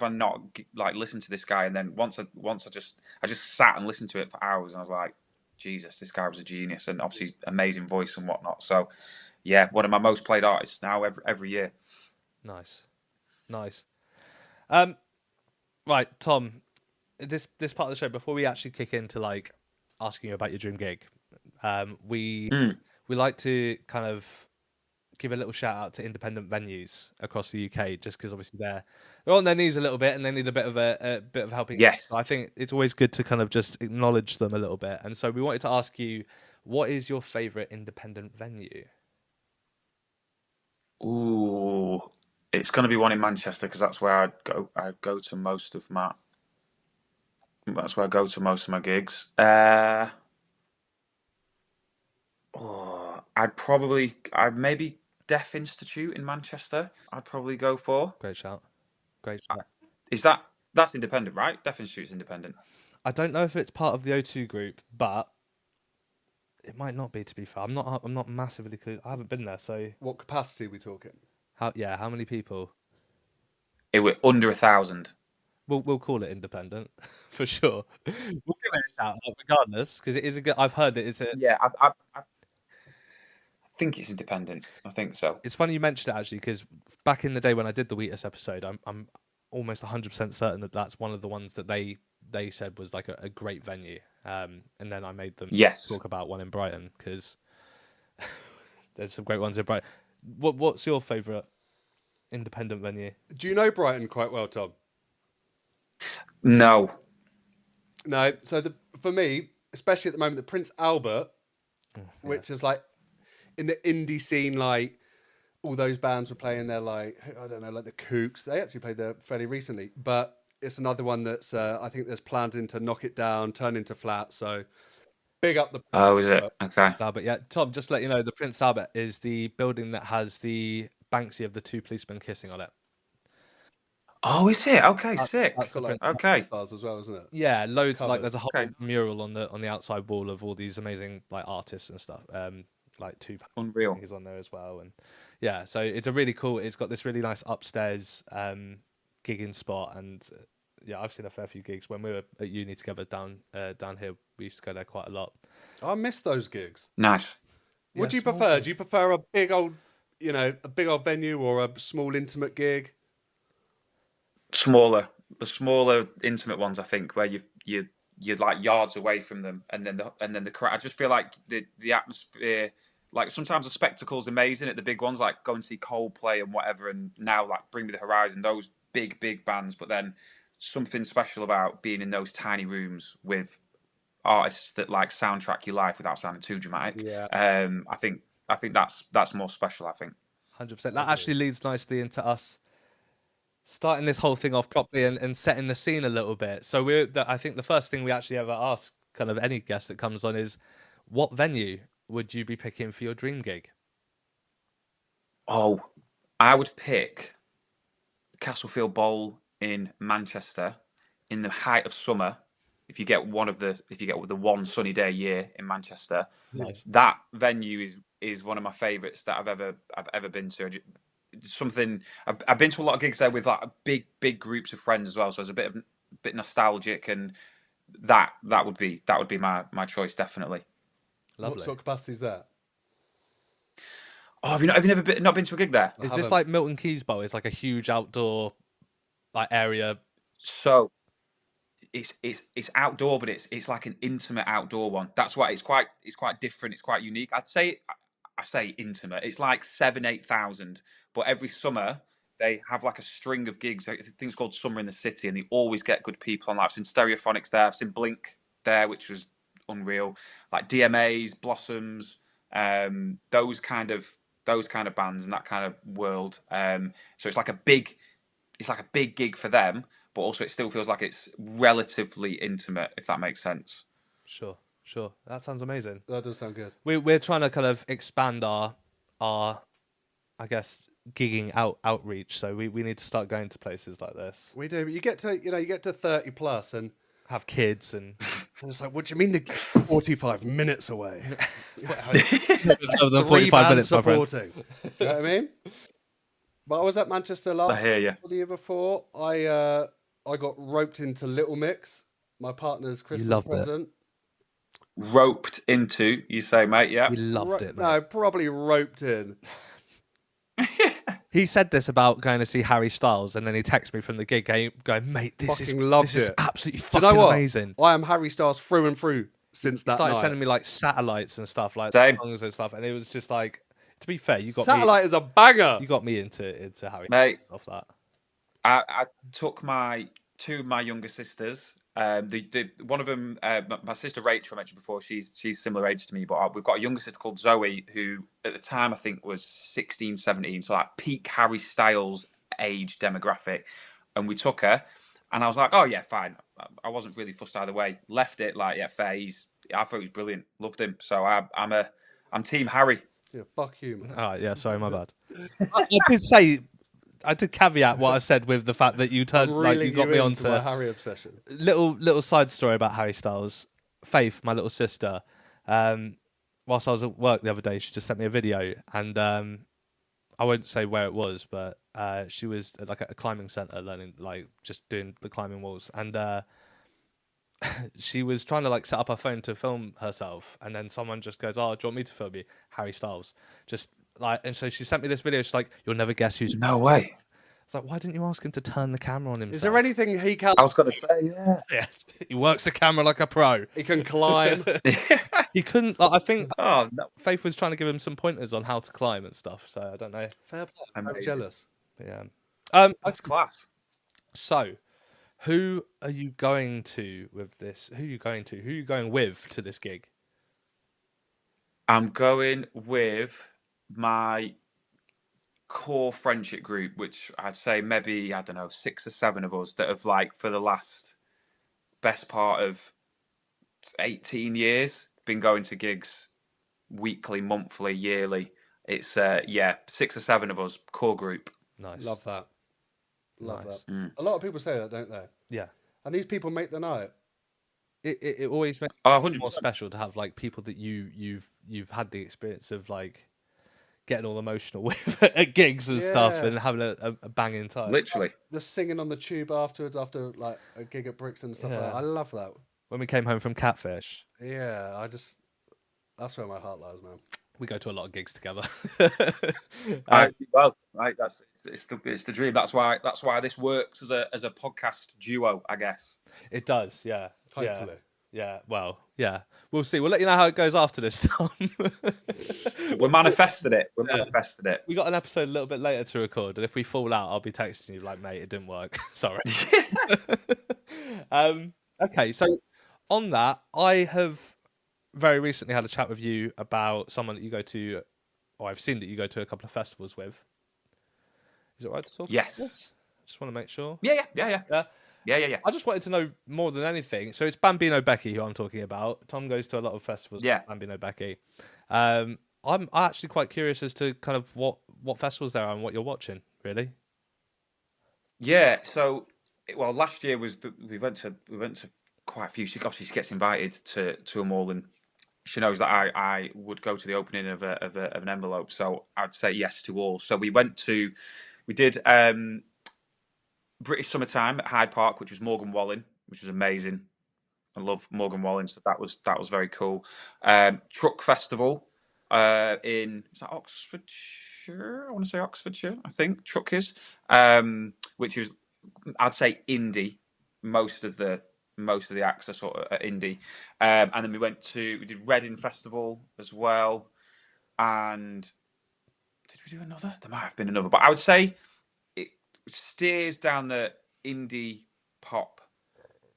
Speaker 2: I not like listened to this guy? And then once I just sat and listened to it for hours, and I was like, Jesus, this guy was a genius, and obviously amazing voice and whatnot. So yeah, one of my most played artists now every year.
Speaker 1: Nice. Right, Tom. This part of the show, before we actually kick into like asking you about your dream gig, we like to kind of give a little shout out to independent venues across the UK, just because obviously they're on their knees a little bit and they need a bit of helping.
Speaker 2: Yes.
Speaker 1: So I think it's always good to kind of just acknowledge them a little bit. And so we wanted to ask you, what is your favourite independent venue?
Speaker 2: Ooh, it's going to be one in Manchester because that's where I'd go to most of my. That's where I go to most of my gigs. I'd maybe Deaf Institute in Manchester. I'd probably go for.
Speaker 1: Great shout.
Speaker 2: That's independent, right? Deaf Institute's independent.
Speaker 1: I don't know if it's part of the O2 group, but it might not be. To be fair, I'm not massively clear. I haven't been there, so
Speaker 3: What capacity are we talking?
Speaker 1: how many people?
Speaker 2: It were under 1,000.
Speaker 1: We'll call it independent for sure. We'll give it a shout out regardless, because it is a good. I've heard it.
Speaker 2: Yeah, I think it's independent. I think so.
Speaker 1: It's funny you mentioned it actually, because back in the day when I did the Wheatus episode, I'm almost 100% certain that that's one of the ones that they said was like a great venue. And then I made them talk about one in Brighton, because there's some great ones in Brighton. What's your favourite independent venue?
Speaker 3: Do you know Brighton quite well, Tom?
Speaker 2: No.
Speaker 3: So for me, especially at the moment, the Prince Albert, which is like in the indie scene, like all those bands were playing there, like I don't know, like the Kooks. They actually played there fairly recently, but it's another one that's I think there's plans to knock it down, turn into flat. So big up the.
Speaker 2: Oh, is it? Okay.
Speaker 1: Albert, yeah. Tom, just to let you know, the Prince Albert is the building that has the Banksy of the two policemen kissing on it.
Speaker 2: Oh, is it? Okay, sick.
Speaker 3: That's got like
Speaker 2: okay.
Speaker 3: stars as well, isn't it?
Speaker 1: Yeah, loads.
Speaker 3: Covered.
Speaker 1: Like there's a whole mural on the outside wall of all these amazing like artists and stuff. Like Tupac
Speaker 2: Unreal
Speaker 1: is on there as well, and yeah, so it's a really cool. It's got this really nice upstairs gigging spot, and yeah, I've seen a fair few gigs when we were at uni together down here. We used to go there quite a lot.
Speaker 3: I miss those gigs.
Speaker 2: Nice.
Speaker 3: What do you prefer? Gigs. Do you prefer a big old, a big old venue or a small intimate gig?
Speaker 2: The smaller intimate ones, I think, where you're like yards away from them, and then the crowd. I just feel like the atmosphere. Like sometimes the spectacle's amazing at the big ones, like going to see Coldplay and whatever, and now like Bring Me the Horizon, those big bands. But then something special about being in those tiny rooms with artists that like soundtrack your life without sounding too dramatic.
Speaker 3: Yeah.
Speaker 2: I think that's more special. I think
Speaker 1: 100%. That actually leads nicely into us starting this whole thing off properly and setting the scene a little bit. So I think the first thing we actually ever ask kind of any guest that comes on is, what venue would you be picking for your dream gig?
Speaker 2: Oh, I would pick Castlefield Bowl in Manchester in the height of summer, if you get the one sunny day a year in Manchester,
Speaker 1: Nice.
Speaker 2: that venue is one of my favourites that I've ever been to. Something I've been to a lot of gigs there with like big groups of friends as well, so it's a bit nostalgic, and that would be my choice, definitely.
Speaker 3: What sort of capacity is that?
Speaker 2: Oh, have you not been to a gig there?
Speaker 1: Is this like Milton Keynes Bowl? It's like a huge outdoor like area.
Speaker 2: So it's outdoor, but it's like an intimate outdoor one. That's why it's quite different. It's quite unique. I say intimate. It's like 8,000. But every summer they have like a string of gigs. Things called Summer in the City, and they always get good people on. Like, I've seen Stereophonics there. I've seen Blink there, which was unreal. Like DMAs, Blossoms, those kind of bands and that kind of world. So it's like a big gig for them, but also it still feels like it's relatively intimate, if that makes sense.
Speaker 1: Sure. That sounds amazing.
Speaker 3: That does sound good.
Speaker 1: We're trying to kind of expand our I guess gigging outreach. So we need to start going to places like this.
Speaker 3: We do, but you get to 30 plus and
Speaker 1: have kids and
Speaker 3: it's like, what do you mean the 45 minutes away?
Speaker 1: 45 minutes, my friend.
Speaker 3: supporting. Do you know what I mean? But I was at Manchester last
Speaker 2: I hear you.
Speaker 3: the year before. I got roped into Little Mix, my partner's Christmas
Speaker 1: loved
Speaker 3: present.
Speaker 2: Roped into, you say, mate? Yeah.
Speaker 1: We loved it, mate.
Speaker 3: No, probably roped in.
Speaker 1: He said this about going to see Harry Styles, and then he texted me from the gig going, mate, this is absolutely fucking amazing.
Speaker 3: I am Harry Styles through and through since that night.
Speaker 1: He started sending me like satellites and stuff, like
Speaker 2: Same.
Speaker 1: songs and stuff, and it was just like, to be fair, you got
Speaker 3: Satellite is a banger.
Speaker 1: You got me into Harry
Speaker 2: mate,
Speaker 1: off that.
Speaker 2: I took two of my younger sisters. One of them, my sister Rachel, I mentioned before, she's similar age to me, but we've got a younger sister called Zoe, who at the time I think was 16, 17, so like peak Harry Styles age demographic. And we took her, and I was like, oh yeah, fine. I wasn't really fussed either way. Left it like, yeah, fair. I thought he was brilliant. Loved him. So I'm Team Harry.
Speaker 3: Yeah, fuck you, man.
Speaker 1: Oh yeah, sorry, my bad. I did caveat what I said with the fact that you turned you got me onto
Speaker 3: my Harry obsession.
Speaker 1: Little side story about Harry Styles. Faith, my little sister, whilst I was at work the other day, she just sent me a video, and I won't say where it was, but she was like at a climbing center learning, like just doing the climbing walls, and she was trying to like set up her phone to film herself, and then someone just goes, "Oh, do you want me to film you?" Harry Styles, just like, and so she sent me this video. She's like, "You'll never guess who's."
Speaker 2: No way.
Speaker 1: It's like, why didn't you ask him to turn the camera on himself?
Speaker 3: Is there anything he can?
Speaker 2: I was going to say, yeah.
Speaker 1: Yeah, he works the camera like a pro.
Speaker 3: He can climb.
Speaker 1: He couldn't. Like, I think
Speaker 2: Oh no.
Speaker 1: Faith was trying to give him some pointers on how to climb and stuff. So I don't know.
Speaker 3: Fair play. I'm
Speaker 2: Amazing.
Speaker 3: jealous.
Speaker 1: But yeah.
Speaker 2: That's class.
Speaker 1: So, who are you going to with this? Who are you going to? Who are you going with to this gig?
Speaker 2: I'm going with my core friendship group, which I'd say maybe, I don't know, 6 or 7 of us that have, like, for the last best part of 18 years been going to gigs weekly, monthly, yearly. It's 6 or 7 of us, core group.
Speaker 1: Nice.
Speaker 3: Love that. Love
Speaker 1: Nice.
Speaker 3: that. A lot of people say that, don't they?
Speaker 1: Yeah.
Speaker 3: And these people make the night.
Speaker 1: It always makes
Speaker 2: Oh,
Speaker 1: it
Speaker 2: 100%.
Speaker 1: more special to have like people that you've had the experience of like getting all emotional with at gigs and stuff,
Speaker 3: Yeah.
Speaker 1: and having a banging time.
Speaker 2: Literally.
Speaker 3: The singing on the tube afterwards, after like a gig at Brixton and stuff like
Speaker 1: Yeah.
Speaker 3: that. I love that.
Speaker 1: When we came home from Catfish,
Speaker 3: Yeah, that's where my heart lies, man.
Speaker 1: we go to a lot of gigs together.
Speaker 2: Well, right, it's the dream. That's why this works as a podcast duo, I guess.
Speaker 1: It does, yeah.
Speaker 3: Hopefully.
Speaker 1: Yeah. Well, yeah. We'll see. We'll let you know how it goes after this, Tom.
Speaker 2: We're manifesting it. Manifesting it.
Speaker 1: We got an episode a little bit later to record, and if we fall out, I'll be texting you like, mate, it didn't work. Sorry. Okay, so on that, I have very recently had a chat with you about someone that you go to, or I've seen that you go to a couple of festivals with. Is it right to talk
Speaker 2: Yes.
Speaker 1: about this? Just want to make sure.
Speaker 2: Yeah.
Speaker 1: Yeah. I just wanted to know more than anything. So it's Bambino Becky who I'm talking about. Tom goes to a lot of festivals.
Speaker 2: Yeah.
Speaker 1: With Bambino Becky. I'm actually quite curious as to kind of what festivals there are and what you're watching, really.
Speaker 2: Yeah. So, well, last year we went to quite a few. She gets invited to them all, and she knows that I would go to the opening of an envelope. So I'd say yes to all. So we did British Summertime at Hyde Park, which was Morgan Wallen, which was amazing. I love Morgan Wallen, so that was very cool. Truck Festival is that Oxfordshire? I want to say Oxfordshire. I think Truck is, which is, I'd say, indie. Most of the acts are sort of indie, and then we did Reading Festival as well, and did we do another? There might have been another, but I would say it steers down the indie pop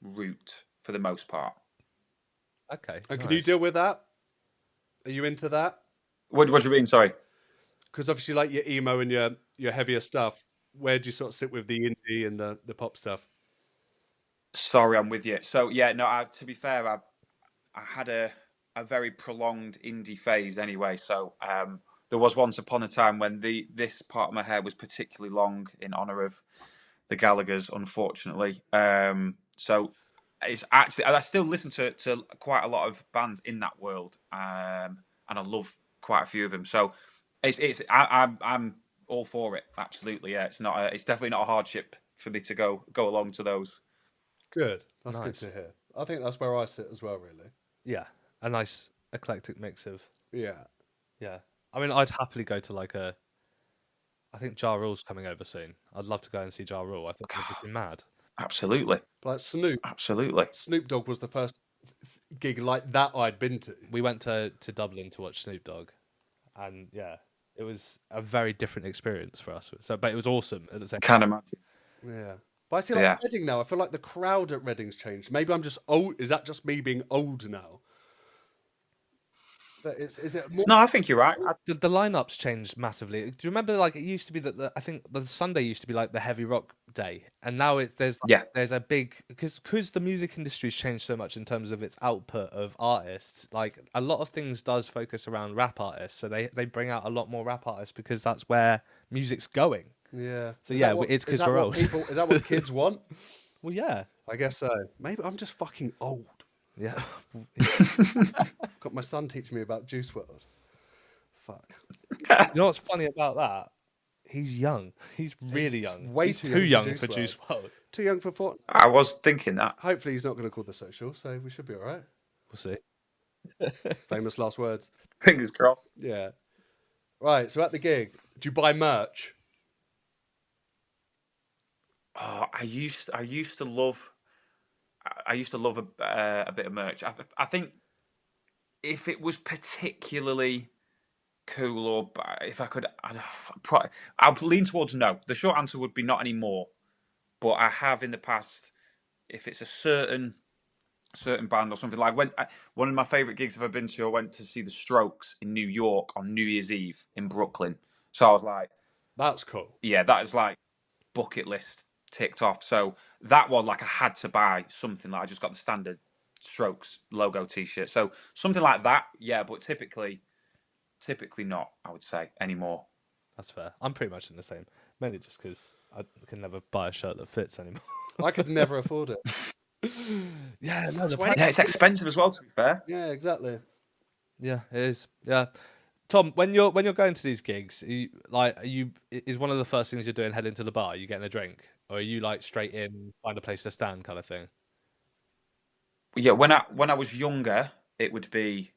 Speaker 2: route for the most part.
Speaker 1: Okay.
Speaker 3: And
Speaker 1: nice.
Speaker 3: can you deal with that? Are you into that?
Speaker 2: What do you mean? Sorry.
Speaker 3: Because obviously, like your emo and your heavier stuff, where do you sort of sit with the indie and the pop stuff?
Speaker 2: Sorry, I'm with you. So yeah, no. To be fair, I had a very prolonged indie phase anyway. So there was once upon a time when this part of my hair was particularly long in honour of the Gallaghers, unfortunately. So it's actually, I still listen to quite a lot of bands in that world, and I love quite a few of them. So I'm all for it. Absolutely, yeah. It's definitely not a hardship for me to go along to those.
Speaker 3: Good. That's
Speaker 1: Nice.
Speaker 3: good to hear. I think that's where I sit as well, really.
Speaker 1: Yeah, a nice eclectic mix of.
Speaker 3: Yeah.
Speaker 1: Yeah, I mean, I'd happily go to like a. I think Ja Rule's coming over soon. I'd love to go and see Ja Rule. I think he'd be mad.
Speaker 2: Absolutely,
Speaker 3: Like Snoop.
Speaker 2: absolutely.
Speaker 3: Snoop Dogg was the first gig like that I'd been to.
Speaker 1: We went to Dublin to watch Snoop Dogg, and yeah, it was a very different experience for us. So, but it was awesome at the same.
Speaker 2: Can't imagine.
Speaker 3: Yeah. But I see like
Speaker 2: Yeah.
Speaker 3: Reading now. I feel like the crowd at Reading's changed. Maybe I'm just old. Is that just me being old now? That is it more?
Speaker 2: No, I think you're right.
Speaker 1: The lineups changed massively. Do you remember like it used to be that I think the Sunday used to be like the heavy rock day, and now there's a big because the music industry's changed so much in terms of its output of artists. Like a lot of things does focus around rap artists, so they bring out a lot more rap artists because that's where music's going.
Speaker 3: Yeah.
Speaker 1: So yeah, it's because we're old.
Speaker 3: Is that what kids want?
Speaker 1: Well, yeah,
Speaker 3: I guess so. Maybe I'm just fucking old.
Speaker 1: yeah.
Speaker 3: Got my son teaching me about Juice WRLD. Fuck.
Speaker 1: You know what's funny about that? He's young. He's really young.
Speaker 3: Way
Speaker 1: He's
Speaker 3: too
Speaker 1: too
Speaker 3: young
Speaker 1: young
Speaker 3: for
Speaker 1: for
Speaker 3: Juice
Speaker 1: Juice WRLD.
Speaker 3: Too young for Fortnite.
Speaker 2: I was thinking that.
Speaker 3: Hopefully he's not going to call the social, so we should be all right.
Speaker 1: We'll see.
Speaker 3: Famous last words.
Speaker 2: Fingers crossed.
Speaker 3: Yeah. Right, so at the gig, do you buy merch?
Speaker 2: Oh, I used to love a bit of merch. I think if it was particularly cool, or if I could, I'll lean towards no. The short answer would be not anymore. But I have in the past, if it's a certain band or something, like one of my favourite gigs I've ever been to, I went to see the Strokes in New York on New Year's Eve in Brooklyn. So I was like,
Speaker 3: that's cool.
Speaker 2: Yeah, that is like bucket list ticked off. So that one, like I had to buy something. Like I just got the standard Strokes logo T-shirt. So something like that, yeah. But typically not. I would say anymore.
Speaker 1: That's fair. I'm pretty much in the same. Mainly just because I can never buy a shirt that fits anymore.
Speaker 3: I could never afford it.
Speaker 1: Yeah, no,
Speaker 2: it's expensive as well. To be fair.
Speaker 3: Yeah, exactly.
Speaker 1: Yeah, it is. Yeah, Tom, when you're going to these gigs, is one of the first things you're doing head into the bar? Are you getting a drink, or are you like straight in, find a place to stand, kind of thing?
Speaker 2: Yeah, when I was younger, it would be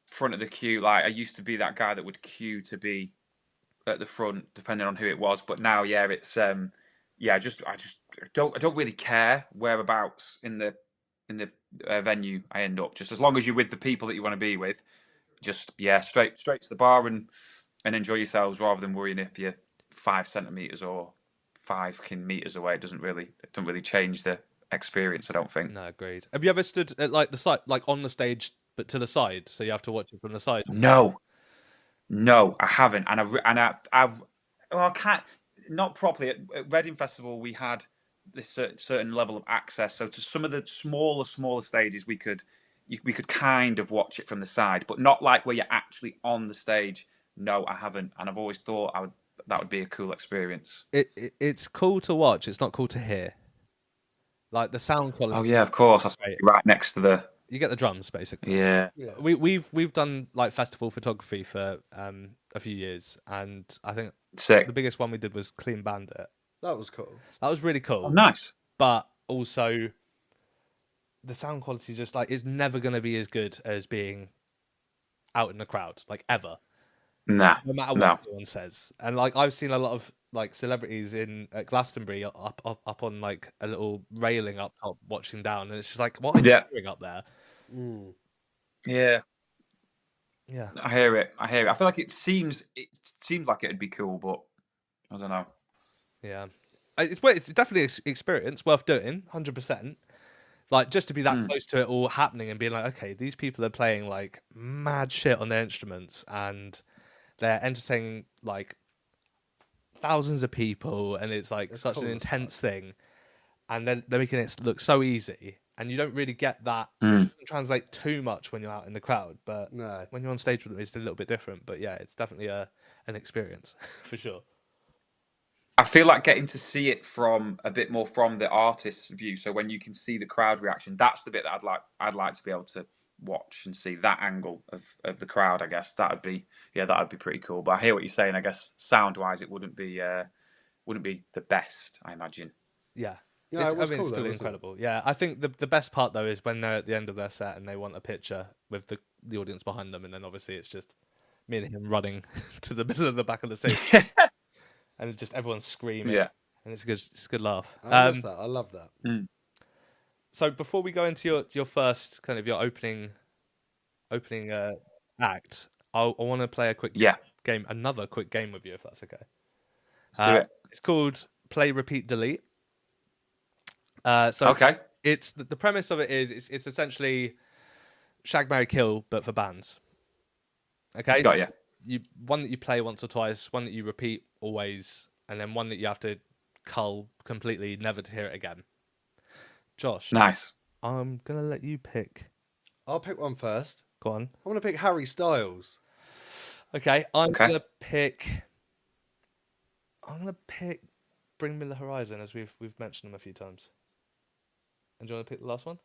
Speaker 2: front of the queue. Like I used to be that guy that would queue to be at the front, depending on who it was. But now, yeah, it's I just don't really care whereabouts in the venue I end up. Just as long as you're with the people that you want to be with, just straight to the bar and enjoy yourselves rather than worrying if you're 5 centimeters or 5 meters away. It doesn't really change the experience, I don't think.
Speaker 1: No, agreed. Have you ever stood at like the side, like on the stage, but to the side, so you have to watch it from the side?
Speaker 2: No, I haven't, and I can't, not properly. At Reading Festival, we had this certain level of access, so to some of the smaller stages, we could kind of watch it from the side, but not like where you're actually on the stage. No, I haven't, and I've always thought that would be a cool experience.
Speaker 1: It's cool to watch. It's not cool to hear. Like the sound quality.
Speaker 2: Oh yeah, of course. That's right next to the.
Speaker 1: You get the drums basically.
Speaker 2: Yeah.
Speaker 1: We've done like festival photography for a few years, and I think
Speaker 2: Sick.
Speaker 1: the biggest one we did was Clean Bandit.
Speaker 3: That was cool.
Speaker 1: That was really cool.
Speaker 2: Oh, nice.
Speaker 1: But also, the sound quality is just like it's never going to be as good as being out in the crowd, like ever.
Speaker 2: Nah.
Speaker 1: No matter what anyone says. And like I've seen a lot of like celebrities at Glastonbury up on like a little railing up top watching down, and it's just like, what are you doing up there?
Speaker 2: Yeah.
Speaker 1: Yeah.
Speaker 2: I hear it. I feel like it seems like it'd be cool, but I don't know.
Speaker 1: Yeah. It's definitely an experience worth doing, 100%. Like just to be that close to it all happening and being like, okay, these people are playing like mad shit on their instruments and they're entertaining like thousands of people, and it's like such an intense thing, and then they're making it look so easy, and you don't really get that translate too much when you're out in the crowd, but when you're on stage with them it's a little bit different. But yeah, it's definitely an experience for sure.
Speaker 2: I feel like getting to see it from a bit more from the artist's view. So when you can see the crowd reaction, that's the bit that I'd like to be able to watch and see that angle of the crowd. I guess that'd be pretty cool. But I hear what you're saying. I guess sound wise, it wouldn't be the best, I imagine.
Speaker 1: Yeah.
Speaker 3: Yeah,
Speaker 1: it's cool, still incredible. Yeah, I think the best part though is when they're at the end of their set and they want a picture with the audience behind them, and then obviously it's just me and him running to the middle of the back of the stage. And just everyone's screaming, and it's a good laugh.
Speaker 3: I love that.
Speaker 1: So before we go into your first kind of your opening act, I want to play a quick game, another quick game with you, if that's okay.
Speaker 2: Let's do it.
Speaker 1: It's called Play, Repeat, Delete. It's the premise of it is it's essentially Shag, Marry, Kill, but for bands. Okay,
Speaker 2: got you.
Speaker 1: One that you play once or twice, one that you repeat always, and then one that you have to cull completely, never to hear it again. Josh,
Speaker 2: nice.
Speaker 1: I'm gonna let you pick.
Speaker 3: I'll pick one first.
Speaker 1: Go on.
Speaker 3: I'm gonna pick Harry Styles.
Speaker 1: Okay, I'm gonna pick Bring Me the Horizon, as we've mentioned them a few times. And do you want to pick the last one?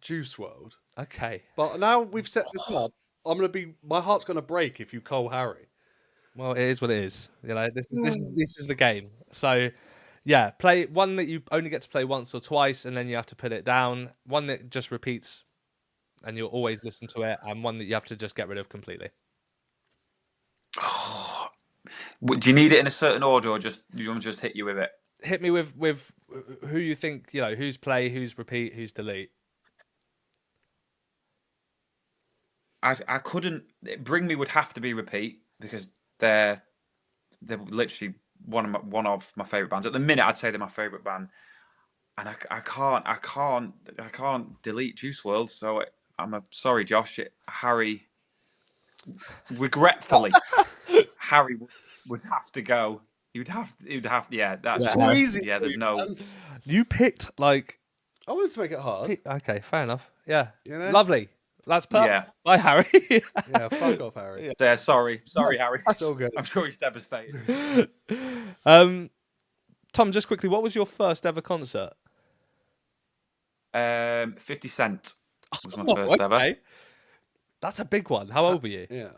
Speaker 3: Juice WRLD.
Speaker 1: Okay.
Speaker 3: But now we've set this up, my heart's gonna break if you cull Harry.
Speaker 1: Well, it is what it is. You know, this is the game. So, yeah, play one that you only get to play once or twice, and then you have to put it down. One that just repeats, and you'll always listen to it, and one that you have to just get rid of completely.
Speaker 2: Do you need it in a certain order, or do you want to just hit you with it?
Speaker 1: Hit me with who you think, you know, who's play, who's repeat, who's delete.
Speaker 2: I couldn't. Bring Me would have to be repeat because they're literally one of my favourite bands. At the minute, I'd say they're my favourite band, and I can't delete Juice WRLD. So sorry, Josh. Harry, regretfully, Harry would have to go. He'd have. Yeah, that's
Speaker 3: too easy.
Speaker 2: Yeah, there's no.
Speaker 1: You picked like.
Speaker 3: I wanted to make it hard.
Speaker 1: Okay, fair enough. Yeah,
Speaker 3: you know?
Speaker 1: Lovely. That's perfect.
Speaker 2: Yeah.
Speaker 1: Bye, Harry.
Speaker 3: Yeah, fuck off, Harry.
Speaker 2: Yeah, sorry, Harry.
Speaker 3: That's all good.
Speaker 2: I'm sure he's devastated.
Speaker 1: Tom, just quickly, what was your first ever concert?
Speaker 2: 50 Cent was my first ever.
Speaker 1: That's a big one. How old were you?
Speaker 3: Yeah,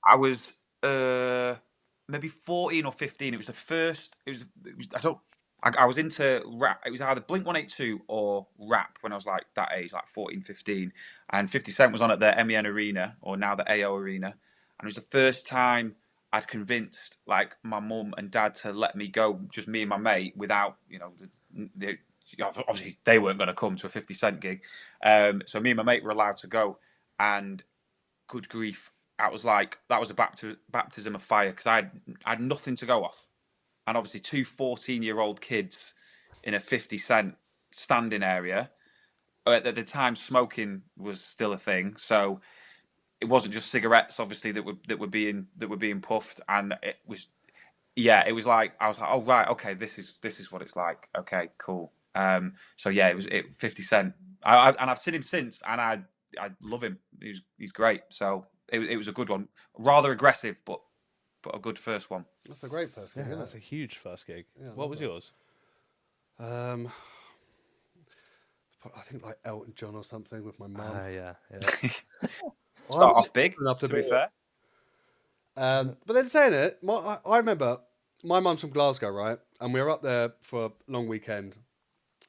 Speaker 2: I was maybe 14 or 15. It was the first. I was into rap. It was either Blink-182 or rap when I was like that age, like 14, 15. And 50 Cent was on at the MEN Arena, or now the AO Arena. And it was the first time I'd convinced like my mum and dad to let me go, just me and my mate, without, you know, obviously they weren't going to come to a 50 Cent gig. So me and my mate were allowed to go. And good grief, that was a baptism of fire, because I had nothing to go off. And obviously 2 14-year-old kids in a 50 Cent standing area. At the time, smoking was still a thing, so it wasn't just cigarettes, obviously, that were being puffed. And it was like, I was like, oh right, okay, this is what it's like. Okay, cool. So yeah, it was 50 Cent. I've seen him since, and I love him. He's great. So it was a good one, rather aggressive, but a good first one.
Speaker 3: That's a great first gig.
Speaker 1: Yeah, that's a huge first gig.
Speaker 3: Yeah,
Speaker 1: what was yours?
Speaker 3: I think like Elton John or something with my mum.
Speaker 1: Yeah.
Speaker 2: Start off big, to be fair.
Speaker 3: But then saying it, I remember my mum's from Glasgow, right? And we were up there for a long weekend.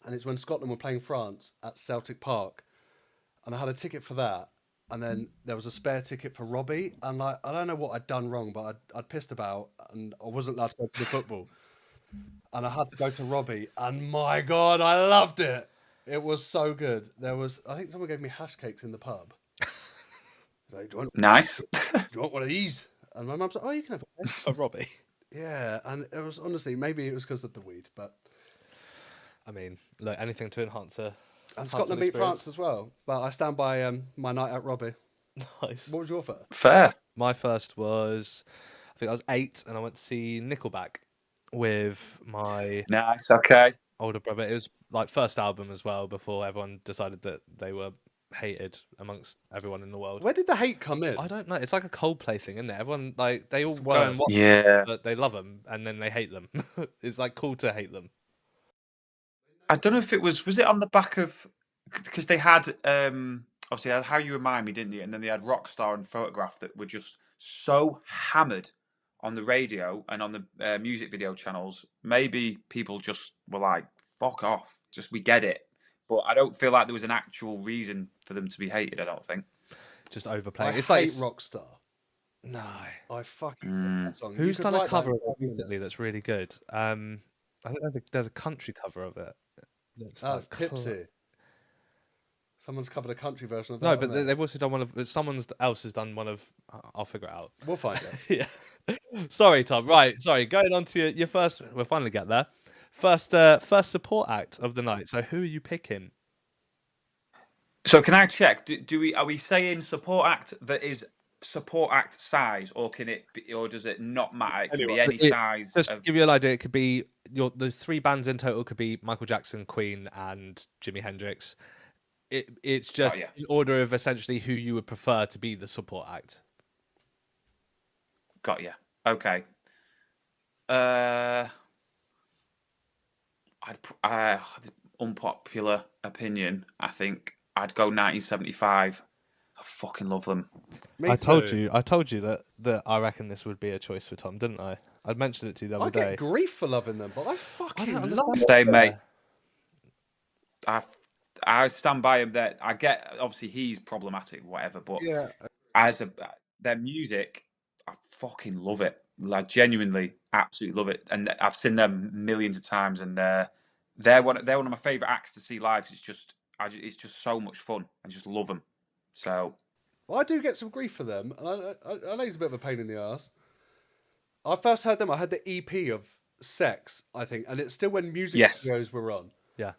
Speaker 3: And it's when Scotland were playing France at Celtic Park. And I had a ticket for that. And then there was a spare ticket for Robbie. And I don't know what I'd done wrong, but I'd pissed about and I wasn't allowed to go to the football. And I had to go to Robbie. And my God, I loved it. It was so good. I think someone gave me hash cakes in the pub. Like,
Speaker 2: Nice.
Speaker 3: Do you want one of these? And my mum's like, oh, you can have one.
Speaker 1: For Robbie.
Speaker 3: Yeah, and it was honestly, maybe it was because of the weed, but
Speaker 1: I mean, look, anything to enhance a.
Speaker 3: And Scotland beat France as well. But I stand by my night at Robbie.
Speaker 1: Nice.
Speaker 3: What was your first?
Speaker 2: Fair.
Speaker 1: My first was, I think I was 8, and I went to see Nickelback with my
Speaker 2: Nice. Okay.
Speaker 1: older brother. It was like first album as well, before everyone decided that they were hated amongst everyone in the world.
Speaker 3: Where did the hate come in?
Speaker 1: I don't know. It's like a Coldplay thing, isn't it? Everyone like they all go
Speaker 3: worse.
Speaker 1: and watch
Speaker 2: Yeah.
Speaker 1: them, but they love them and then they hate them. It's like cool to hate them.
Speaker 2: I don't know if it was it on the back of, because they had obviously they had How You Remind Me, didn't they? And then they had Rockstar and Photograph that were just so hammered on the radio and on the music video channels. Maybe people just were like, "Fuck off!" Just we get it, but I don't feel like there was an actual reason for them to be hated. I don't think.
Speaker 1: Just overplaying.
Speaker 3: I
Speaker 1: It's
Speaker 3: hate
Speaker 1: like
Speaker 3: Rockstar.
Speaker 1: no.
Speaker 3: I fucking hate that song.
Speaker 1: Who's
Speaker 3: You could
Speaker 1: done a
Speaker 3: write
Speaker 1: cover
Speaker 3: that
Speaker 1: of
Speaker 3: in
Speaker 1: it
Speaker 3: 10
Speaker 1: recently
Speaker 3: minutes.
Speaker 1: that's really good? I think there's a country cover of it. That's
Speaker 3: That's
Speaker 1: like
Speaker 3: Tipsy. Someone's covered a country version of that.
Speaker 1: No, but
Speaker 3: haven't they?
Speaker 1: they've also done one of. Someone else has done one of. I'll figure it out.
Speaker 3: We'll find it.
Speaker 1: Yeah. Sorry, Tom. Right. Sorry. Going on to your first. We'll finally get there. First support act of the night. So who are you picking?
Speaker 2: So can I check? Are we saying support act that is support act size, or can it be, or does it not matter? It can be any size.
Speaker 1: Just to give you an idea, it could be the 3 bands in total could be Michael Jackson, Queen, and Jimi Hendrix. It's just in order of essentially who you would prefer to be the support act.
Speaker 2: Got you. Okay. Unpopular opinion. I think I'd go 1975. I fucking love them.
Speaker 3: Me
Speaker 1: I told
Speaker 3: too.
Speaker 1: you that I reckon this would be a choice for Tom, didn't I? I'd mentioned it to you the other
Speaker 3: I
Speaker 1: day.
Speaker 3: get grief for loving them, but I fucking love them.
Speaker 2: Same, mate. I stand by him. That I get. Obviously, he's problematic, whatever. But
Speaker 3: Yeah.
Speaker 2: as their music, I fucking love it. I genuinely, absolutely love it, and I've seen them millions of times. And they're one of my favorite acts to see live. 'Cause it's just so much fun. I just love them. So
Speaker 3: Well, I do get some grief for them, and I know it's a bit of a pain in the ass. I first heard them. I had the EP of Sex, I think, and it's still when music videos were on.
Speaker 1: Yeah.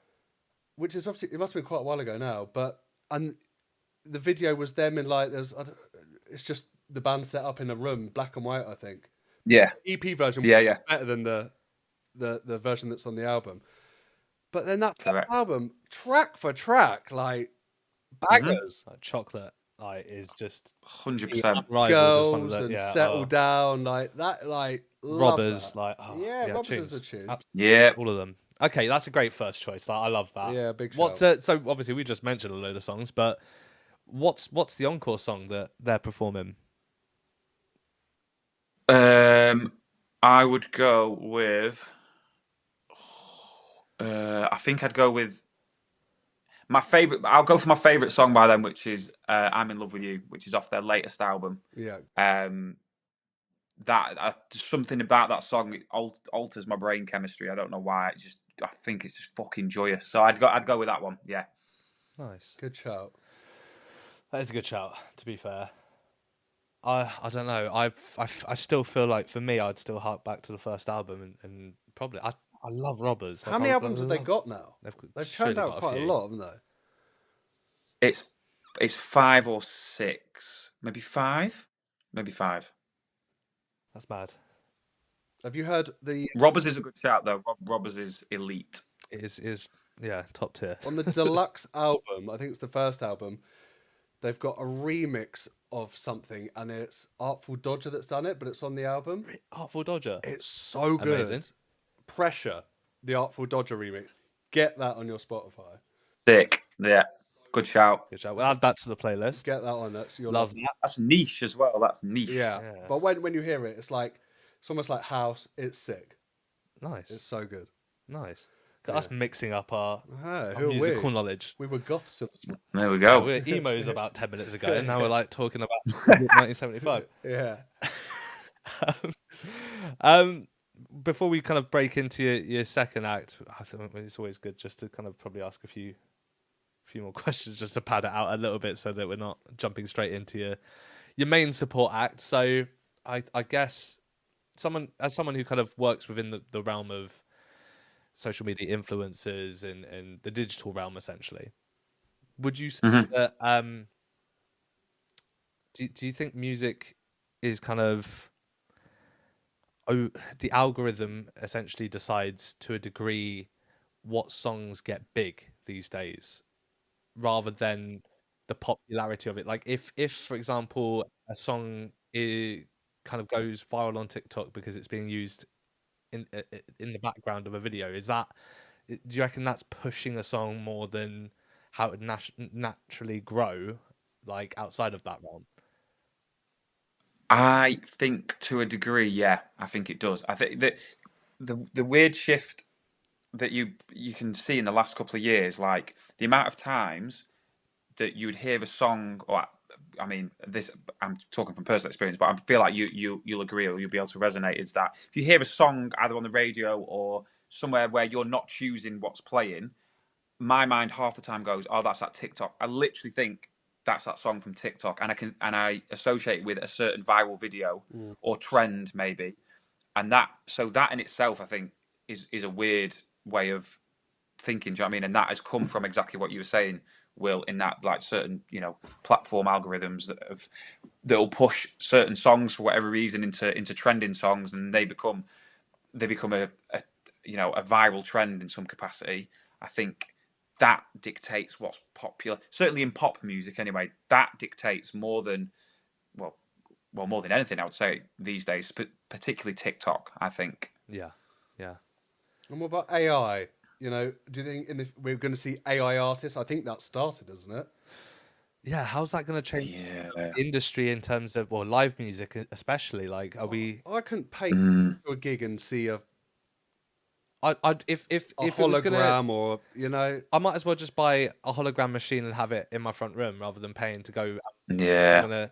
Speaker 3: Which is obviously, it must have been quite a while ago now, and the video was them in like it's just the band set up in a room, black and white, I think.
Speaker 2: Yeah.
Speaker 3: The EP version
Speaker 2: was
Speaker 3: better than the version that's on the album. But then that album, track for track, like bangers.
Speaker 1: Like Chocolate is just
Speaker 2: 100%.
Speaker 3: Girls and Settle Down, like that, like
Speaker 1: Robbers,
Speaker 3: that. Robbers is a tune.
Speaker 2: Yeah,
Speaker 1: all of them. Okay, that's a great first choice. Like, I love that.
Speaker 3: Yeah, big shout.
Speaker 1: So obviously we just mentioned a load of songs, but what's the encore song that they're performing?
Speaker 2: I would go with. I think I'd go with my favorite. I'll go for my favorite song by them, which is "I'm in Love with You," which is off their latest album.
Speaker 3: Yeah.
Speaker 2: That something about that song alters my brain chemistry. I don't know why. I think it's just fucking joyous. So I'd go with that one. Yeah.
Speaker 1: Nice.
Speaker 3: Good shout.
Speaker 1: That is a good shout. To be fair, I don't know. I still feel like for me, I'd still hark back to the first album and probably I love Robbers.
Speaker 3: How many albums have they got now? They've churned out quite a lot, haven't they?
Speaker 2: It's 5 or 6, maybe 5.
Speaker 1: That's mad.
Speaker 3: Have you heard the
Speaker 2: Robbers is a good shout though. Robbers is elite.
Speaker 1: It is top tier.
Speaker 3: On the deluxe album, I think it's the first album, they've got a remix of something, and it's Artful Dodger that's done it, but it's on the album.
Speaker 1: Artful Dodger.
Speaker 3: It's so good.
Speaker 1: Amazing.
Speaker 3: Pressure, the Artful Dodger remix, Get that on your Spotify.
Speaker 2: Sick. Yeah. Good shout.
Speaker 1: Good shout. We'll add that to the playlist.
Speaker 3: Get that on. That's your
Speaker 1: Love that.
Speaker 2: That's niche as well. That's niche.
Speaker 3: Yeah.
Speaker 1: Yeah.
Speaker 3: But when you hear it, it's almost like house. It's sick.
Speaker 1: Nice.
Speaker 3: It's so good.
Speaker 1: Nice. Got us mixing up our
Speaker 3: Who are
Speaker 1: musical
Speaker 3: we?
Speaker 1: knowledge.
Speaker 3: We were goths at the time.
Speaker 2: There we
Speaker 1: Yeah,
Speaker 2: go.
Speaker 1: we were emos about 10 minutes ago, and now we're like talking about 1975.
Speaker 3: Yeah.
Speaker 1: Before we kind of break into your second act, I think it's always good just to kind of probably ask a few more questions just to pad it out a little bit so that we're not jumping straight into your main support act. So I guess someone who kind of works within the realm of social media influencers and the digital realm, essentially, would you say that do you think music is kind of the algorithm essentially decides to a degree what songs get big these days rather than the popularity of it? Like if for example a song kind of goes viral on TikTok because it's being used in the background of a video, do you reckon that's pushing a song more than how it would naturally grow like outside of that realm?
Speaker 2: I think to a degree, yeah, I think it does. I think that the weird shift that you can see in the last couple of years, like the amount of times that you would hear a song, or I mean, this I'm talking from personal experience, but I feel like you'll agree or you'll be able to resonate. Is that if you hear a song either on the radio or somewhere where you're not choosing what's playing, my mind half the time goes, "Oh, that's that TikTok." I literally think that's that song from TikTok, and I associate it with a certain viral video or trend maybe, and that in itself I think is a weird way of thinking. Do you know what I mean? And that has come from exactly what you were saying, Will, in that like certain platform algorithms that'll push certain songs for whatever reason into trending songs, and they become a viral trend in some capacity. I think that dictates what's popular. Certainly in pop music, anyway, that dictates more than more than anything, I would say these days, particularly TikTok. I think.
Speaker 1: Yeah.
Speaker 3: And what about AI? Do you think we're going to see AI artists? I think that started, isn't it?
Speaker 1: Yeah, how's that going to change the industry in terms of live music, especially? Like, are we?
Speaker 3: I couldn't pay to a gig and see a
Speaker 1: if
Speaker 3: hologram
Speaker 1: it was gonna,
Speaker 3: or
Speaker 1: I might as well just buy a hologram machine and have it in my front room rather than paying to go.
Speaker 2: Yeah,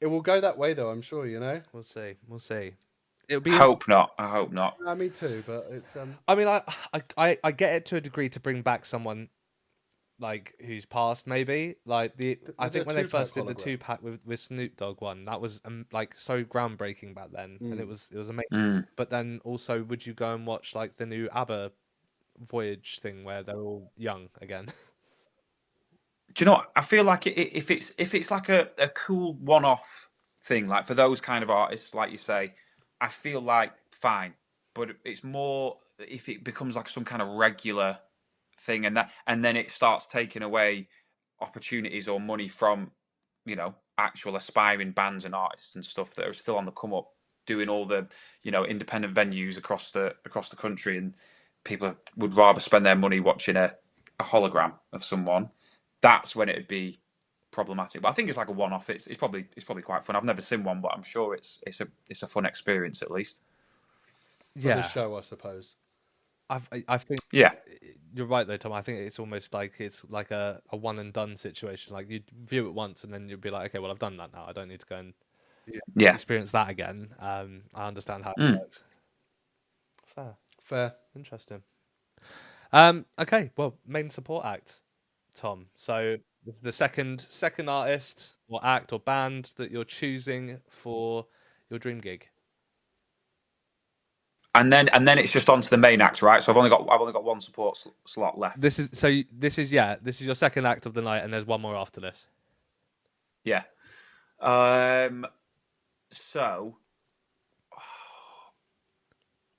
Speaker 3: it will go that way though. I'm sure.
Speaker 1: We'll see. It'll be.
Speaker 2: I hope not.
Speaker 3: Yeah, me too. But it's
Speaker 1: I mean, I get it to a degree to bring back someone like who's passed, maybe like I think when they first did the 2-pack with Snoop Dogg one, that was like so groundbreaking back then, and it was amazing. But then also, would you go and watch like the new ABBA Voyage thing where they're all young again?
Speaker 2: Do you know what? I feel like if it's like a cool one-off thing, like for those kind of artists, like you say, I feel like fine. But it's more if it becomes like some kind of regular thing, and then it starts taking away opportunities or money from actual aspiring bands and artists and stuff that are still on the come up, doing all the independent venues across the country, and people would rather spend their money watching a hologram of someone. That's when it'd be problematic. But I think it's like a one-off. It's probably quite fun. I've never seen one, but I'm sure it's a fun experience at least.
Speaker 3: For the show, I suppose.
Speaker 1: I think you're right though, Tom. I think it's almost like it's like a one and done situation. Like you'd view it once and then you'd be like, okay, well I've done that now. I don't need to go and experience that again. I understand how it works.
Speaker 3: Fair,
Speaker 1: interesting. Okay, well, main support act, Tom. So this is the second artist or act or band that you're choosing for your dream gig.
Speaker 2: And then it's just on to the main act, right? So I've only got one support slot left.
Speaker 1: This is your second act of the night, and there's one more after this.
Speaker 2: Yeah. So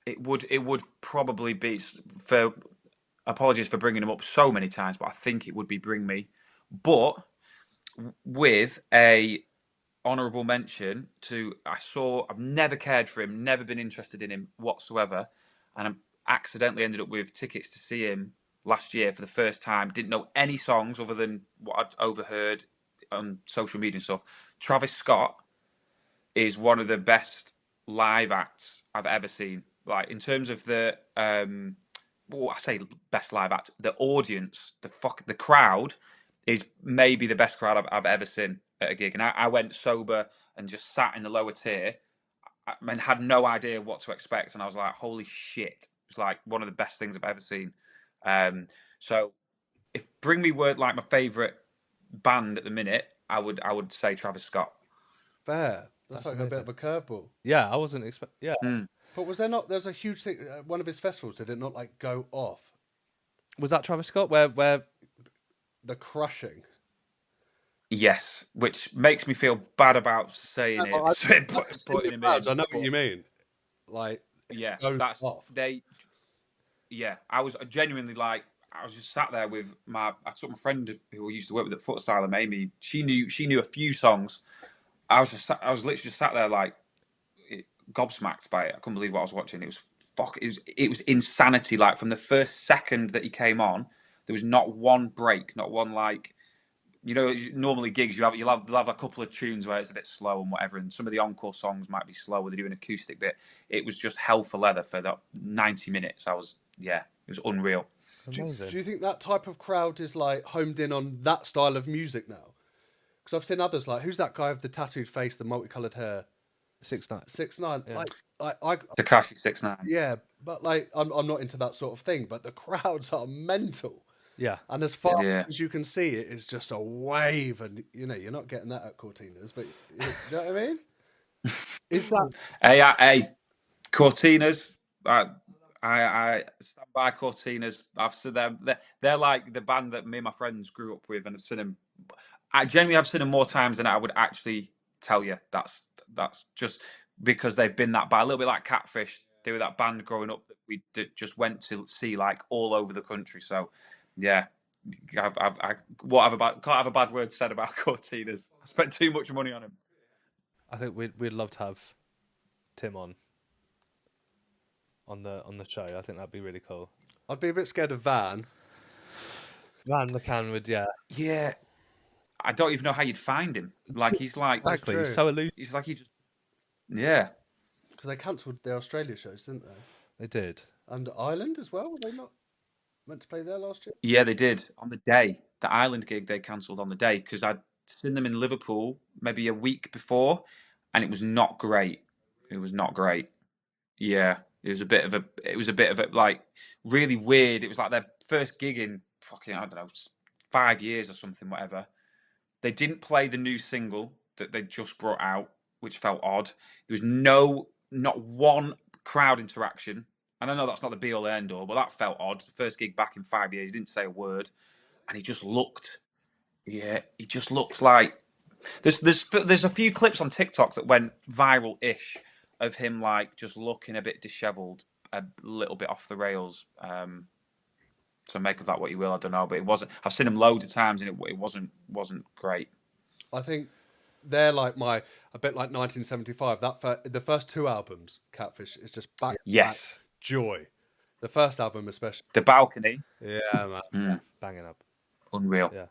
Speaker 2: it would probably be for. Apologies for bringing him up so many times, but I think it would be Bring Me, but with a honourable mention to I've never cared for him, never been interested in him whatsoever, and accidentally ended up with tickets to see him last year for the first time. Didn't know any songs other than what I'd overheard on social media and stuff. Travis Scott is one of the best live acts I've ever seen. Like in terms of the I say best live act, the audience, the crowd is maybe the best crowd I've ever seen at a gig. And I went sober and just sat in the lower tier and had no idea what to expect. And I was like, holy shit. It was like one of the best things I've ever seen. So if Bring Me Word, like my favourite band at the minute, I would say Travis Scott.
Speaker 3: Fair. That's like amazing. A bit of a curveball.
Speaker 1: Yeah, I wasn't expecting. Yeah.
Speaker 3: But was there not? There's a huge thing. One of his festivals, did it not like go off?
Speaker 1: Was that Travis Scott? Where
Speaker 3: the crushing?
Speaker 2: Yes, which makes me feel bad about saying it.
Speaker 3: Putting him in, I know what you mean. Like,
Speaker 2: yeah, that's off. Yeah, I was genuinely like, I was just sat there with I took my friend who I used to work with at Footasylum, Amy. She knew a few songs. I was literally just sat there like gobsmacked by it. I couldn't believe what I was watching. It was insanity. Like from the first second that he came on, there was not one break, not one like, normally gigs you'll have a couple of tunes where it's a bit slow and whatever, and some of the encore songs might be slower. They do an acoustic bit. It was just hell for leather for that 90 minutes. It was unreal.
Speaker 3: Do you think that type of crowd is like homed in on that style of music now? Because I've seen others like, who's that guy with the tattooed face, the multicolored hair?
Speaker 1: 6ix9ine.
Speaker 3: 6ix9ine.
Speaker 1: Yeah.
Speaker 2: Tekashi 6ix9ine.
Speaker 3: Yeah, but like I'm not into that sort of thing. But the crowds are mental.
Speaker 1: Yeah,
Speaker 3: and as far as you can see, it is just a wave, and you're not getting that at Cortinas. But you know what I mean? Is that
Speaker 2: hey Cortinas? I stand by Cortinas. I've seen them. They're like the band that me and my friends grew up with, and I've seen them. I genuinely have seen them more times than I would actually tell you. That's just because they've been that band. A little bit like Catfish. They were that band growing up that we just went to see like all over the country. So yeah, can't have a bad word said about Cortinas. I spent too much money on him.
Speaker 1: I think we'd love to have Tim on the show. I think that'd be really cool.
Speaker 3: I'd be a bit scared of Van
Speaker 1: McCann would, yeah.
Speaker 2: Yeah. I don't even know how you'd find him. Like he's like
Speaker 1: exactly. He's so elusive.
Speaker 2: He's like because
Speaker 3: they cancelled their Australia shows, didn't they?
Speaker 1: They did.
Speaker 3: And Ireland as well. Were they not meant to play there last year?
Speaker 2: Yeah, they did on the day. The Ireland gig they cancelled on the day because I'd seen them in Liverpool maybe a week before, and it was not great. It was not great. Yeah, it was a bit of a like really weird. It was like their first gig in fucking 5 years or something, whatever. They didn't play the new single that they just brought out, which felt odd. There was not one crowd interaction. And I know that's not the be all and end all, but that felt odd. First gig back in 5 years, he didn't say a word, and he just looked like there's a few clips on TikTok that went viral-ish of him like just looking a bit dishevelled, a little bit off the rails. So make of that what you will. I don't know, but it wasn't. I've seen him loads of times, and it wasn't great.
Speaker 3: I think they're like a bit like 1975. The first two albums, Catfish, is just back joy. The first album, especially
Speaker 2: The Balcony.
Speaker 3: Yeah, man,
Speaker 1: banging up,
Speaker 2: unreal.
Speaker 1: Yeah,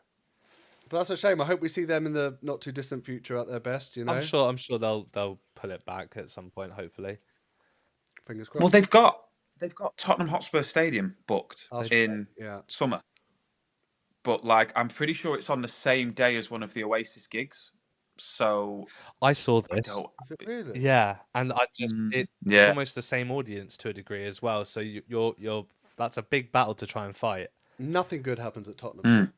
Speaker 3: but that's a shame. I hope we see them in the not too distant future at their best.
Speaker 1: I'm sure they'll pull it back at some point. Hopefully,
Speaker 3: fingers crossed.
Speaker 2: Well, they've got Tottenham Hotspur Stadium booked in summer. But like, I'm pretty sure it's on the same day as one of the Oasis gigs. So
Speaker 1: I saw this.
Speaker 3: Is it really?
Speaker 1: Yeah, and it's almost the same audience to a degree as well. So you're that's a big battle to try and fight.
Speaker 3: Nothing good happens at Tottenham.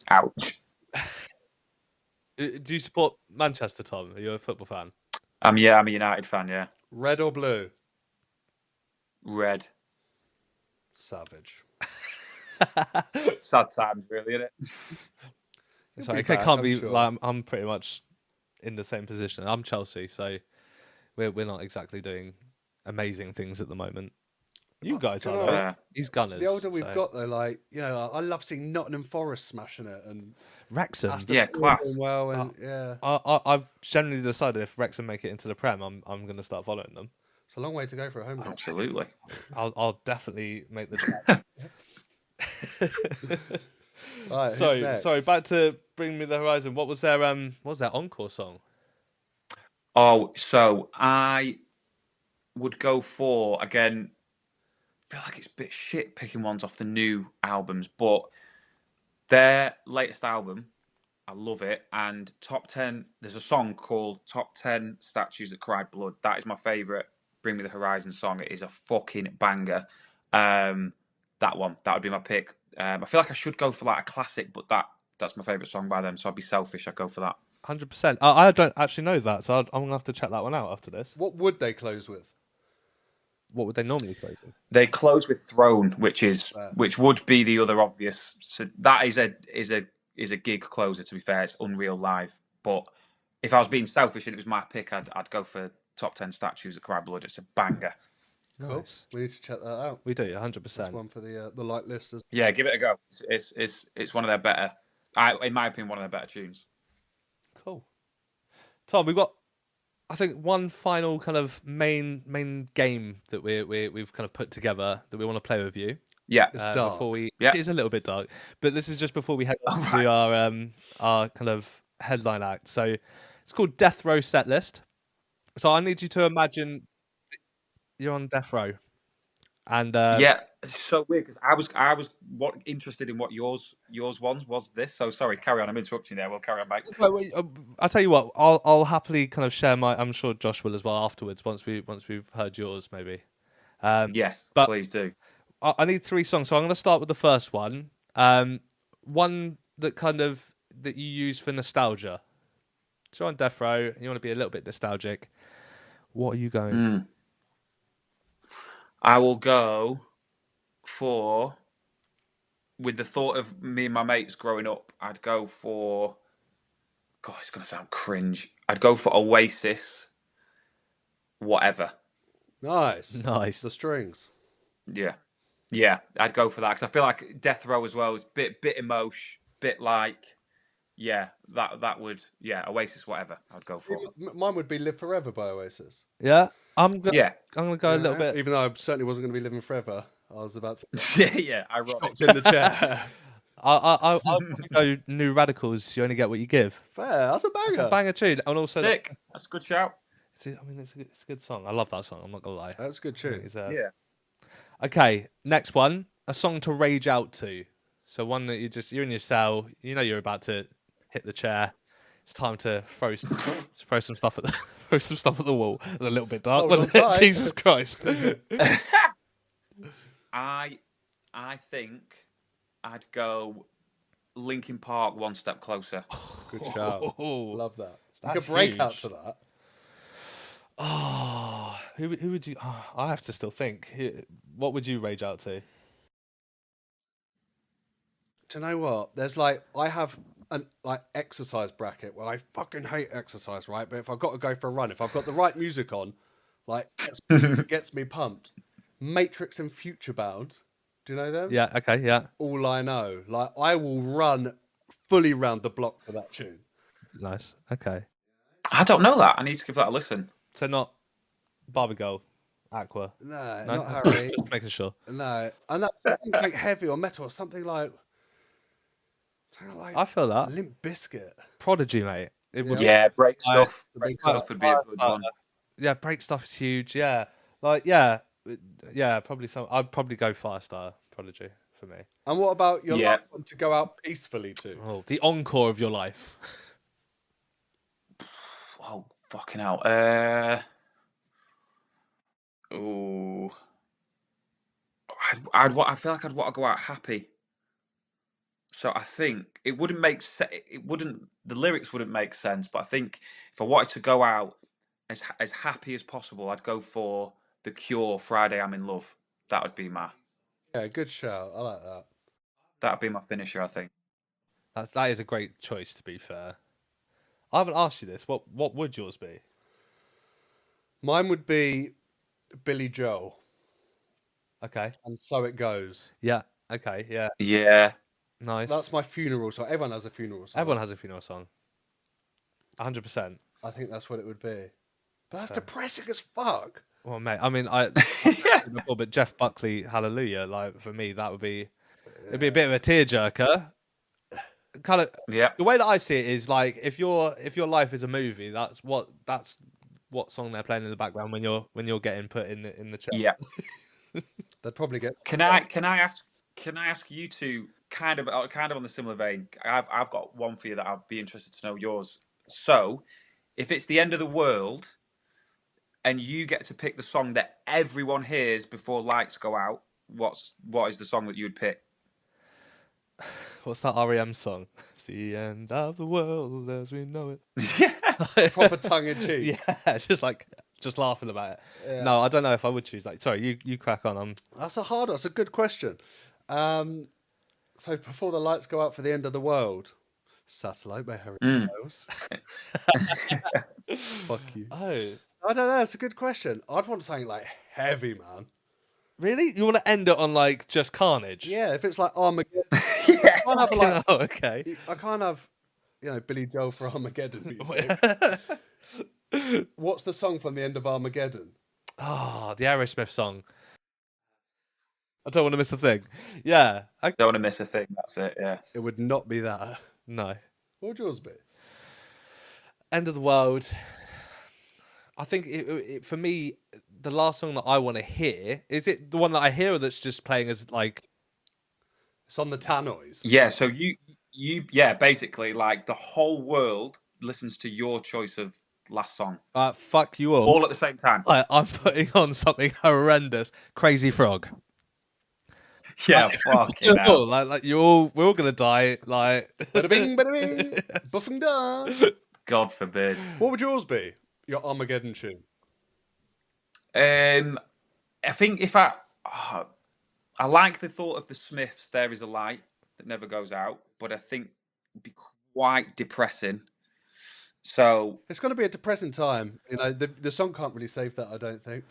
Speaker 2: Ouch.
Speaker 1: Do you support Manchester, Tom? Are you a football fan?
Speaker 2: I'm a United fan. Yeah.
Speaker 3: Red or blue?
Speaker 2: Red.
Speaker 3: Savage.
Speaker 2: Sad times, really, isn't it?
Speaker 1: Sorry, it can't be. Sure. Like, I'm pretty much in the same position. I'm Chelsea, so we're not exactly doing amazing things at the moment. You guys
Speaker 3: Do you
Speaker 1: are
Speaker 3: know
Speaker 1: though.
Speaker 2: what?
Speaker 1: He's Gunners.
Speaker 3: The older we've
Speaker 1: so-
Speaker 3: got, though, like, you know, I love seeing Nottingham Forest smashing it and
Speaker 1: Wrexham.
Speaker 3: Aston
Speaker 2: Yeah,
Speaker 3: Villa
Speaker 2: class.
Speaker 3: doing well, and yeah,
Speaker 1: I've generally decided if Wrexham make it into the Prem, I'm going to start following them.
Speaker 3: it's a long way to go for a home game.
Speaker 2: Absolutely.
Speaker 1: I'll definitely make the.
Speaker 3: Right, who's next?
Speaker 1: Sorry. Back to Bring Me the Horizon. What was their encore song?
Speaker 2: Oh, so I would go for, again, I feel like it's a bit shit picking ones off the new albums, but their latest album, I love it. And top 10, there's a song called Top 10 Statues That Cried Blood. That is my favourite Bring Me the Horizon song. It is a fucking banger. That one, that would be my pick. I feel like I should go for like a classic, but that's my favourite song by them, so I'd be selfish. I'd go for that.
Speaker 1: 100%. I don't actually know that, so I'm going to have to check that one out after this.
Speaker 3: What would they close with?
Speaker 1: What would they normally close with?
Speaker 2: They close with Throne, which would be the other obvious. So that is a gig closer. To be fair, it's Unreal Live. But if I was being selfish and it was my pick, I'd go for Top 10 Statues That Cry Blood. It's a banger.
Speaker 3: Cool.
Speaker 1: Nice.
Speaker 3: We need to check that out.
Speaker 1: We do, 100%.
Speaker 3: That's one for the light listers.
Speaker 2: Yeah, give it a go. It's one of their better. In my opinion, one of their better tunes.
Speaker 1: Cool. Tom, we've got, I think, one final kind of main game that we've kind of put together that we want to play with you.
Speaker 2: Yeah.
Speaker 3: It's dark.
Speaker 1: Before we,
Speaker 2: Yeah.
Speaker 1: It is a little bit dark, but this is just before we head to our kind of headline act. So it's called Death Row Setlist. So I need you to imagine you're on death row, and
Speaker 2: Yeah, it's so weird because I was interested in what yours was this. So sorry, carry on. I'm interrupting you there. We'll carry on, mate.
Speaker 1: I'll tell you what. I'll happily kind of share my. I'm sure Josh will as well afterwards. Once we've heard yours, maybe.
Speaker 2: Yes,
Speaker 1: but
Speaker 2: please do.
Speaker 1: I need 3 songs, so I'm going to start with the first one. One that you use for nostalgia. So you're on death row, and you want to be a little bit nostalgic. What are you going?
Speaker 2: I will go for, with the thought of me and my mates growing up, I'd go for, God, it's going to sound cringe. I'd go for Oasis, Whatever.
Speaker 3: Nice.
Speaker 1: Nice.
Speaker 3: The strings.
Speaker 2: Yeah, I'd go for that because I feel like Death Row as well is bit emotion, bit like, that would, Oasis, Whatever. I'd go for.
Speaker 3: Mine would be Live Forever by Oasis.
Speaker 1: Yeah, I'm gonna go a little
Speaker 3: Yeah,
Speaker 1: bit.
Speaker 3: even though I certainly wasn't going to be living forever. I was about to
Speaker 2: Ironic.
Speaker 3: shocked in the chair.
Speaker 1: I'll probably go New Radicals. You only get what you give.
Speaker 3: Fair. That's a banger.
Speaker 1: It's a banger tune, and also
Speaker 2: Sick. That's a good shout.
Speaker 1: it's a good song. I love that song. I'm not gonna lie.
Speaker 3: That's a good tune.
Speaker 2: Yeah.
Speaker 1: Okay, next one. A song to rage out to. So one that you're in your cell. You know you're about to hit the chair. It's time to throw some stuff at the wall. It's a little bit dark,
Speaker 3: Hold on
Speaker 1: wasn't it?
Speaker 3: tight.
Speaker 1: Jesus Christ.
Speaker 2: I think I'd go Linkin Park, One Step Closer.
Speaker 3: Good shout.
Speaker 1: Oh,
Speaker 3: Love that. You
Speaker 1: that's
Speaker 3: could break
Speaker 1: huge.
Speaker 3: out to that.
Speaker 1: Oh, who would you? Oh, I have to still think. What would you rage out to?
Speaker 3: Do you know what? There's like, I have an exercise bracket where I fucking hate exercise, right? But if I've got to go for a run, if I've got the right music on, like gets me pumped. Matrix and Future Bound. Do you know them?
Speaker 1: Yeah. Okay. Yeah.
Speaker 3: All I know. Like, I will run fully round the block to that tune.
Speaker 1: Nice. Okay.
Speaker 2: I don't know that. I need to give that a listen.
Speaker 1: So not Barbie Girl, Aqua.
Speaker 3: No,
Speaker 1: No?
Speaker 3: not Harry.
Speaker 1: Just making sure.
Speaker 3: No. And that's something like heavy or metal or something like
Speaker 1: I feel that.
Speaker 3: Limp Bizkit.
Speaker 1: Prodigy, mate. It would.
Speaker 2: Yeah, break stuff.
Speaker 3: the
Speaker 2: Break
Speaker 3: big
Speaker 2: stuff would be a good one.
Speaker 1: Yeah. Break stuff is huge. Yeah. Like probably some. I'd probably go Firestar Prodigy for me.
Speaker 3: And what about your
Speaker 2: Yeah.
Speaker 3: last one to go out peacefully to?
Speaker 1: Oh, the encore of your life.
Speaker 2: Oh, fucking hell. Oh, I feel like I'd want to go out happy. So I think it wouldn't make sense. The lyrics wouldn't make sense. But I think if I wanted to go out as happy as possible, I'd go for The Cure. Friday, I'm in Love. That would be
Speaker 3: Yeah, good shout. I like that.
Speaker 2: that'd be my finisher. I think.
Speaker 1: That is a great choice. To be fair, I haven't asked you this. What would yours be?
Speaker 3: Mine would be Billy Joel.
Speaker 1: Okay.
Speaker 3: And So It Goes.
Speaker 1: Yeah. Okay. Yeah.
Speaker 2: Yeah.
Speaker 1: Nice.
Speaker 3: That's my funeral song. Everyone has a funeral song.
Speaker 1: Everyone has a funeral song. 100%.
Speaker 3: I think that's what it would be. But that's depressing as fuck.
Speaker 1: Well, mate, I mean, I've
Speaker 2: Yeah.
Speaker 1: before, but Jeff Buckley, Hallelujah, like for me, that would be it'd be a bit of a tearjerker. Kind of
Speaker 2: Yeah.
Speaker 1: the way that I see it is like if your life is a movie, that's what song they're playing in the background when you're getting put in the chair.
Speaker 2: Yeah.
Speaker 3: They'd probably get.
Speaker 2: Can I ask you two kind of on the similar vein? I've got one for you that I'd be interested to know yours. So, if it's the end of the world, and you get to pick the song that everyone hears before lights go out, what is the song that you would pick?
Speaker 1: What's that REM song? It's the end of the world as we know it.
Speaker 2: Yeah.
Speaker 3: Proper tongue in cheek.
Speaker 1: Yeah, just laughing about it.
Speaker 3: Yeah.
Speaker 1: No, I don't know if I would choose. Like, sorry, you crack on.
Speaker 3: That's a good question. So before the lights go out for the end of the world, Satellite by Harry Styles. Fuck you.
Speaker 1: Oh,
Speaker 3: I don't know. It's a good question. I'd want something like heavy, man.
Speaker 1: really? You want to end it on like just carnage?
Speaker 3: Yeah, if it's like Armageddon.
Speaker 2: Yeah.
Speaker 3: I can't have like.
Speaker 1: Oh, okay.
Speaker 3: I can't have, Billy Joel for Armageddon music. What's the song from the end of Armageddon?
Speaker 1: Oh, the Aerosmith song. I don't want to miss a thing. Yeah.
Speaker 2: Don't want to miss a thing. That's it. Yeah.
Speaker 3: It would not be that.
Speaker 1: No.
Speaker 3: What would yours be?
Speaker 1: End of the world. I think it for me, the last song that I want to hear, is it the one that I hear or that's just playing as like...
Speaker 3: It's on the tannoys.
Speaker 2: Yeah. So you basically like the whole world listens to your choice of last song
Speaker 1: fuck you
Speaker 2: all at the same time.
Speaker 1: I'm putting on something horrendous. Crazy Frog.
Speaker 2: Yeah. Fucking hell.
Speaker 1: Like we're all gonna die. Like
Speaker 3: Bada bing, bada bing. Buffing down.
Speaker 2: God forbid.
Speaker 3: What would yours be? Your Armageddon tune.
Speaker 2: I think if I like the thought of the Smiths. There is a light that never goes out, but I think it'd be quite depressing. So
Speaker 3: It's going to be a depressing time. The song can't really save that, I don't think.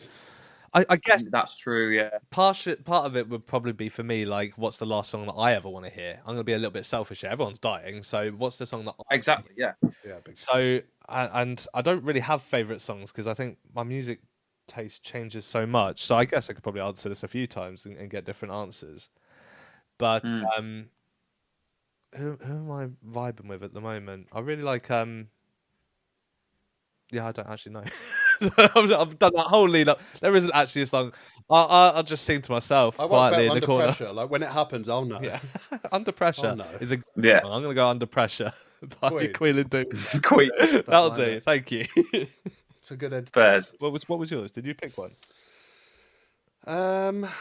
Speaker 1: I guess
Speaker 2: that's true. Yeah.
Speaker 1: part of it would probably be for me like, what's the last song that I ever want to hear? I'm gonna be a little bit selfish here. Everyone's dying, so what's the song that
Speaker 2: Exactly. Yeah.
Speaker 3: Yeah. Big.
Speaker 1: So and I don't really have favorite songs because I think my music taste changes so much. So I guess I could probably answer this a few times and get different answers. But who am I vibing with at the moment? I really like yeah, I don't actually know. I've done that whole lead up. There isn't actually a song. I'll just sing to myself quietly in the corner.
Speaker 3: Pressure. Like when it happens, I'll know.
Speaker 1: Yeah, Under Pressure is a
Speaker 2: yeah.
Speaker 1: I'm gonna go Under Pressure by Queen and Doom.
Speaker 2: Queen.
Speaker 1: That'll do. Thank you.
Speaker 3: It's a good end.
Speaker 2: Fairs.
Speaker 1: What was yours? Did you pick one?
Speaker 3: Yeah,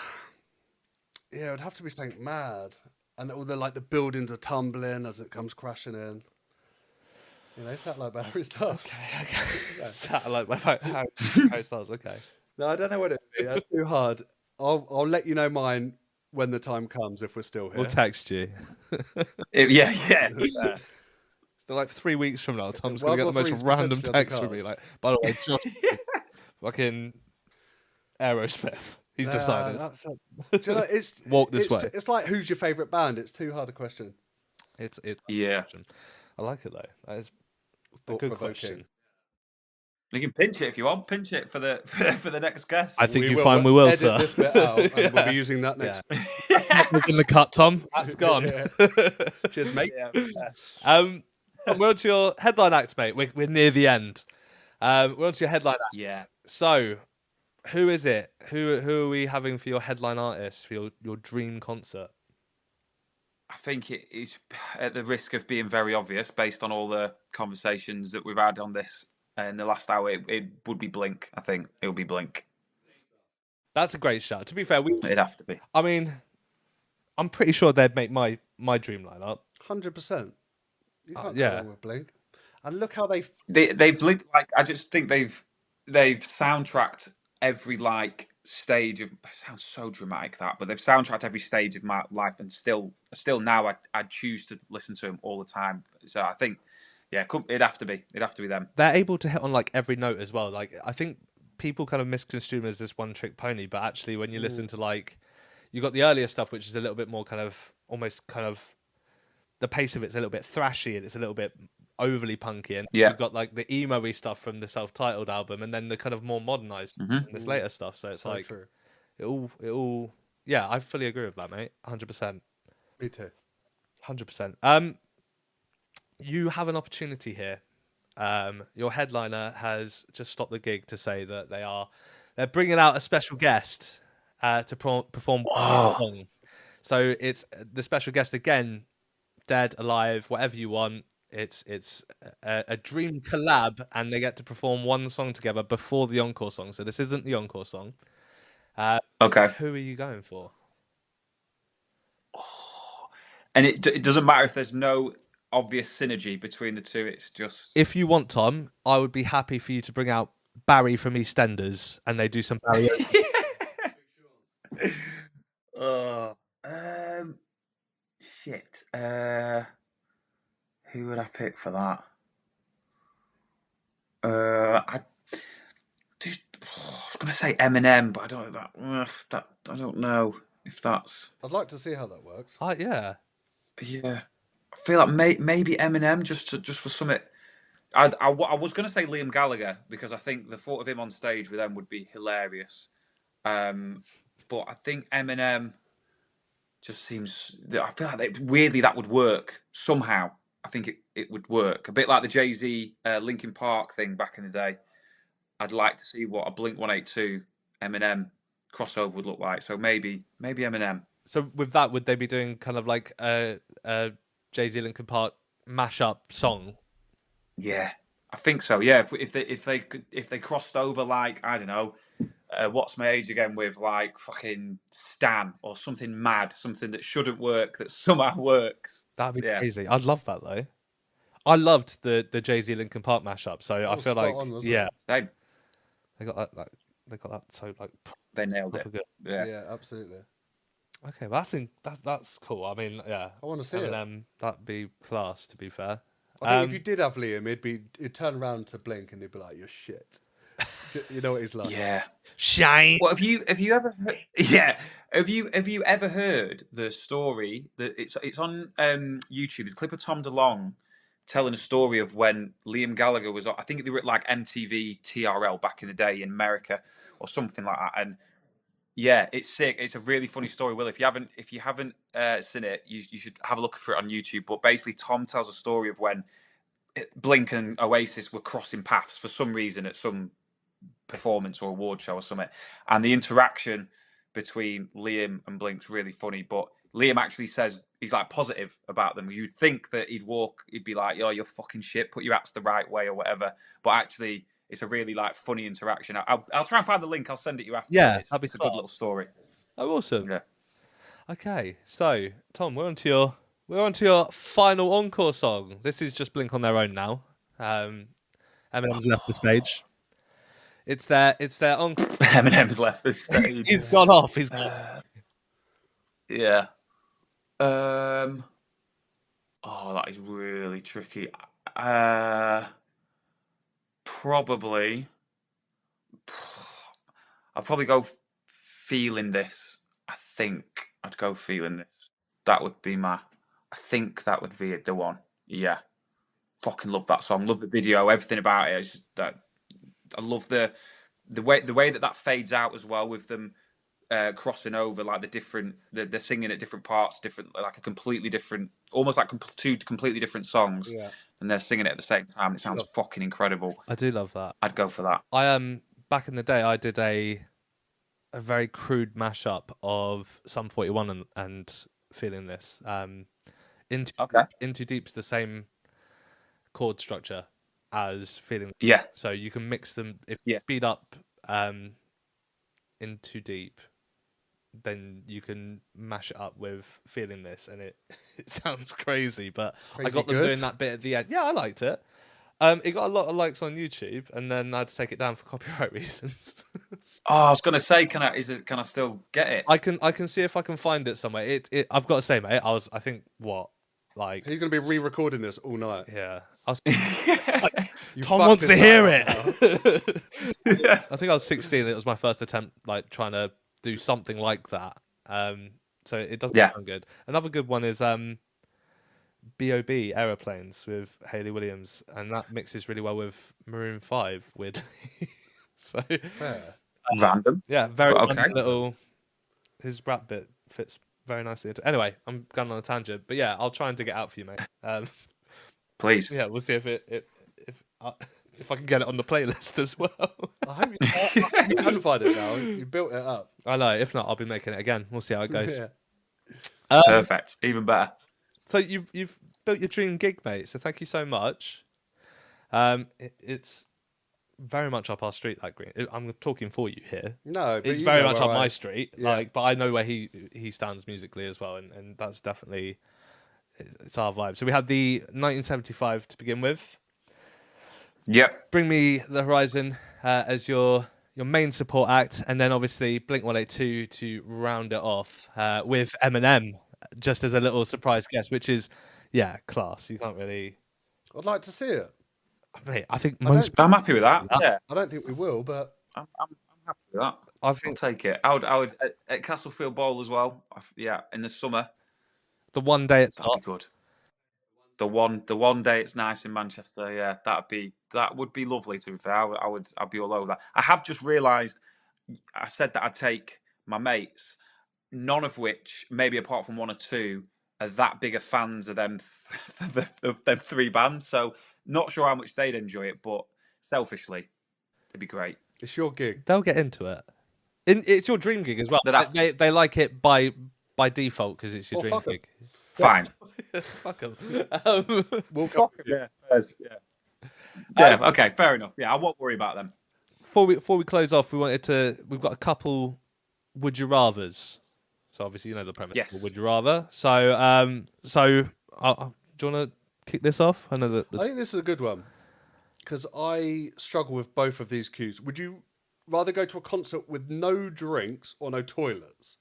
Speaker 3: it would have to be something mad, and all the buildings are tumbling as it comes crashing in. Satellite by Harry Styles.
Speaker 1: Okay. Satellite by Harry Styles. Okay.
Speaker 3: No, I don't know what it would be. That's too hard. I'll let you know mine when the time comes if we're still here.
Speaker 1: We'll text you.
Speaker 2: Yeah.
Speaker 1: So like 3 weeks from now, Tom's gonna get the most random text from me. Like, by the way, just fucking Aerosmith. He's decided.
Speaker 3: It's
Speaker 1: walk this way.
Speaker 3: It's like, who's your favourite band? It's too hard a question.
Speaker 1: It's
Speaker 2: yeah.
Speaker 1: I like it though. That is a good question.
Speaker 2: You can pinch it if you want. Pinch it for the next guest.
Speaker 1: I think you find we will,
Speaker 3: edit
Speaker 1: sir.
Speaker 3: this bit out, and we'll be using that next.
Speaker 1: In the cut, Tom. That's gone.
Speaker 3: Cheers, mate.
Speaker 1: We're on to your headline act, mate. We're near the end. We're on to your headline act.
Speaker 2: Yeah.
Speaker 1: So, who is it? Who are we having for your headline artist for your dream concert?
Speaker 2: I think it is at the risk of being very obvious based on all the conversations that we've had on this in the last hour. It would be Blink. I think it would be Blink.
Speaker 1: That's a great shout. To be fair,
Speaker 2: it'd have to be.
Speaker 1: I mean, I'm pretty sure they'd make my dream lineup.
Speaker 3: 100%. You can't go
Speaker 1: yeah.
Speaker 3: wrong with Blink. And look how they've
Speaker 2: linked. Like, I just think they've soundtracked every stage of. Sounds so dramatic that, but they've soundtracked every stage of my life, and still now I choose to listen to them all the time. So I think, yeah, it'd have to be them.
Speaker 1: They're able to hit on like every note as well. Like I think people kind of misconstrue him as this one-trick pony, but actually, when you listen to like, you got the earlier stuff, which is a little bit more kind of almost kind of the pace of it's a little bit thrashy and it's a little bit overly punky, and you've got like the emo-y stuff from the self-titled album, and then the kind of more modernized from this later stuff. So it's like
Speaker 3: true.
Speaker 1: it all. Yeah, I fully agree with that, mate. 100%.
Speaker 3: Me too.
Speaker 1: 100%. You have an opportunity here. Your headliner has just stopped the gig to say that they're bringing out a special guest to perform one song. So it's the special guest again, dead, alive, whatever you want. It's a dream collab, and they get to perform one song together before the encore song. So this isn't the encore song.
Speaker 2: Okay.
Speaker 1: Who are you going for?
Speaker 2: And it doesn't matter if there's no obvious synergy between the two. It's just
Speaker 1: If you want, Tom, I would be happy for you to bring out Barry from EastEnders, and they do some Barry.
Speaker 2: Shit. Who would I pick for that? I was gonna say Eminem, but I don't know that. I don't know if that's.
Speaker 3: I'd like to see how that works.
Speaker 1: Yeah.
Speaker 2: Yeah, I feel like maybe Eminem just for something. I was gonna say Liam Gallagher because I think the thought of him on stage with them would be hilarious. But I think Eminem just seems. I feel like weirdly that would work somehow. I think it would work a bit like the Jay-Z Linkin Park thing back in the day. I'd like to see what a Blink-182 Eminem crossover would look like. So maybe Eminem.
Speaker 1: So with that, would they be doing kind of like a Jay-Z Linkin Park mashup song?
Speaker 2: Yeah, I think so. Yeah, if they crossed over like I don't know, what's my age again with like fucking Stan or something mad, something that shouldn't work that somehow works.
Speaker 1: That'd be crazy. I'd love that though. I loved the Jay-Z Linkin Park mashup, so I feel like they got that so like
Speaker 2: they nailed it.
Speaker 1: Good.
Speaker 3: Yeah, absolutely.
Speaker 1: Okay, well, that's cool. I mean, yeah,
Speaker 3: I want to see it.
Speaker 1: That'd be class. To be fair,
Speaker 3: I think if you did have Liam, it'd turn around to Blink and he'd be like, "You're shit." You know what he's like.
Speaker 2: Yeah,
Speaker 1: shine.
Speaker 2: Well, have you ever heard? Yeah, have you ever heard the story that it's on YouTube? There's a clip of Tom DeLonge telling a story of when Liam Gallagher was. I think they were at like MTV TRL back in the day in America or something like that, and. Yeah, it's sick. It's a really funny story. Will, if you haven't seen it, you should have a look for it on YouTube. But basically, Tom tells a story of when Blink and Oasis were crossing paths for some reason at some performance or award show or something, and the interaction between Liam and Blink's really funny. But Liam actually says he's like positive about them. You'd think that he'd be like, "Yo, you're fucking shit. Put your acts the right way" or whatever. But actually. It's a really like funny interaction. I'll try and find the link. I'll send it you after.
Speaker 1: Yeah,
Speaker 2: it's a good little story.
Speaker 1: Oh, awesome.
Speaker 2: Yeah.
Speaker 1: Okay, so Tom, we're on to your final encore song. This is just Blink on their own now. Eminem's left the stage. It's their encore.
Speaker 2: Eminem's left the stage.
Speaker 1: He's gone off.
Speaker 2: Yeah. Oh, that is really tricky. Probably, I'd probably go Feeling This. I think I'd go Feeling This. That would be I think that would be the one. Yeah. Fucking love that song. Love the video. Everything about it. It's just that I love the way that fades out as well with them crossing over like they're singing at different parts, like a completely different, almost like two completely different songs.
Speaker 3: Yeah.
Speaker 2: And they're singing it at the same time. It sounds fucking incredible.
Speaker 1: I do love that.
Speaker 2: I'd go for that.
Speaker 1: I back in the day, I did a very crude mashup of Sum 41 and Feeling This. Into Deep's the same chord structure as Feeling This.
Speaker 2: Yeah.
Speaker 1: So you can mix them if you speed up Into Deep. Then you can mash it up with Feeling This, and it sounds crazy, but I got them doing that bit at the end. Yeah, I liked it. It got a lot of likes on YouTube, and then I had to take it down for copyright reasons.
Speaker 2: I was gonna say, can I still get it?
Speaker 1: I can see if I can find it somewhere. I've got to say, mate, I think Like
Speaker 3: he's going to be re-recording this all night.
Speaker 1: Yeah,
Speaker 3: You
Speaker 1: Tom
Speaker 3: fucked
Speaker 1: wants
Speaker 3: his
Speaker 1: to hear
Speaker 3: night
Speaker 1: it.
Speaker 2: Yeah.
Speaker 1: I think I was 16. It was my first attempt, like trying to do something like that. So it doesn't
Speaker 2: Yeah.
Speaker 1: sound good. Another good one is B.O.B. Aeroplanes with Hayley Williams, and that mixes really well with Maroon 5. Weirdly, so
Speaker 3: Fair.
Speaker 2: Random.
Speaker 1: yeah, very
Speaker 2: But
Speaker 1: random
Speaker 2: okay.
Speaker 1: little. His rap bit fits very nicely into. Anyway, I'm going on a tangent, but yeah, I'll try and dig it out for you, mate.
Speaker 2: Please.
Speaker 1: Yeah, we'll see if I can get it on the playlist as well.
Speaker 3: I hope you can find it now. You built it up.
Speaker 1: I know. If not, I'll be making it again. We'll see how it goes.
Speaker 3: Yeah.
Speaker 2: Perfect. Even better.
Speaker 1: So you've built your dream gig, mate. So thank you so much. It's very much up our street, that Green. I'm talking for you here.
Speaker 3: No, but
Speaker 1: It's
Speaker 3: you
Speaker 1: very
Speaker 3: know
Speaker 1: much
Speaker 3: where
Speaker 1: up
Speaker 3: I-
Speaker 1: my street.
Speaker 3: Yeah.
Speaker 1: Like, but I know where he stands musically as well, and that's definitely it's our vibe. So we had the 1975 to begin with.
Speaker 2: Yep.
Speaker 1: Bring Me the Horizon as your main support act, and then obviously Blink 182 to round it off with Eminem just as a little surprise guest, which is class. You can't really.
Speaker 3: I'd like to see it.
Speaker 1: Mate, I think
Speaker 3: I
Speaker 1: most.
Speaker 3: don't-
Speaker 2: I'm happy with that. Yeah.
Speaker 3: I don't think we will, but
Speaker 2: I'm happy with that.
Speaker 1: I
Speaker 2: I'll
Speaker 1: think
Speaker 2: take it. I would at Castlefield Bowl as well. Yeah, in the summer,
Speaker 1: the one day it's
Speaker 2: that'd
Speaker 1: hot.
Speaker 2: be good. The one day it's nice in Manchester. Yeah, that would be lovely. To be fair, I'd be all over that. I have just realised I said that I'd take my mates, none of which, maybe apart from one or two, are that big of fans of them them three bands. So not sure how much they'd enjoy it, but selfishly, it'd be great.
Speaker 3: it's your gig.
Speaker 1: They'll get into it. It's your dream gig as well.
Speaker 2: They'd have to.
Speaker 1: They like it by default because it's your
Speaker 3: Well,
Speaker 1: dream
Speaker 3: fuck 'em.
Speaker 1: gig.
Speaker 2: Fine.
Speaker 1: Fuck 'em.
Speaker 3: We'll come.
Speaker 2: Yeah. Yeah. Okay. Fair enough. Yeah, I won't worry about them.
Speaker 1: Before we close off, we've got a couple would you rathers. So obviously you know the premise.
Speaker 2: Yes.
Speaker 1: Would you rather? So do you want to kick this off? I know that.
Speaker 3: I think this is a good one because I struggle with both of these cues. Would you rather go to a concert with no drinks or no toilets?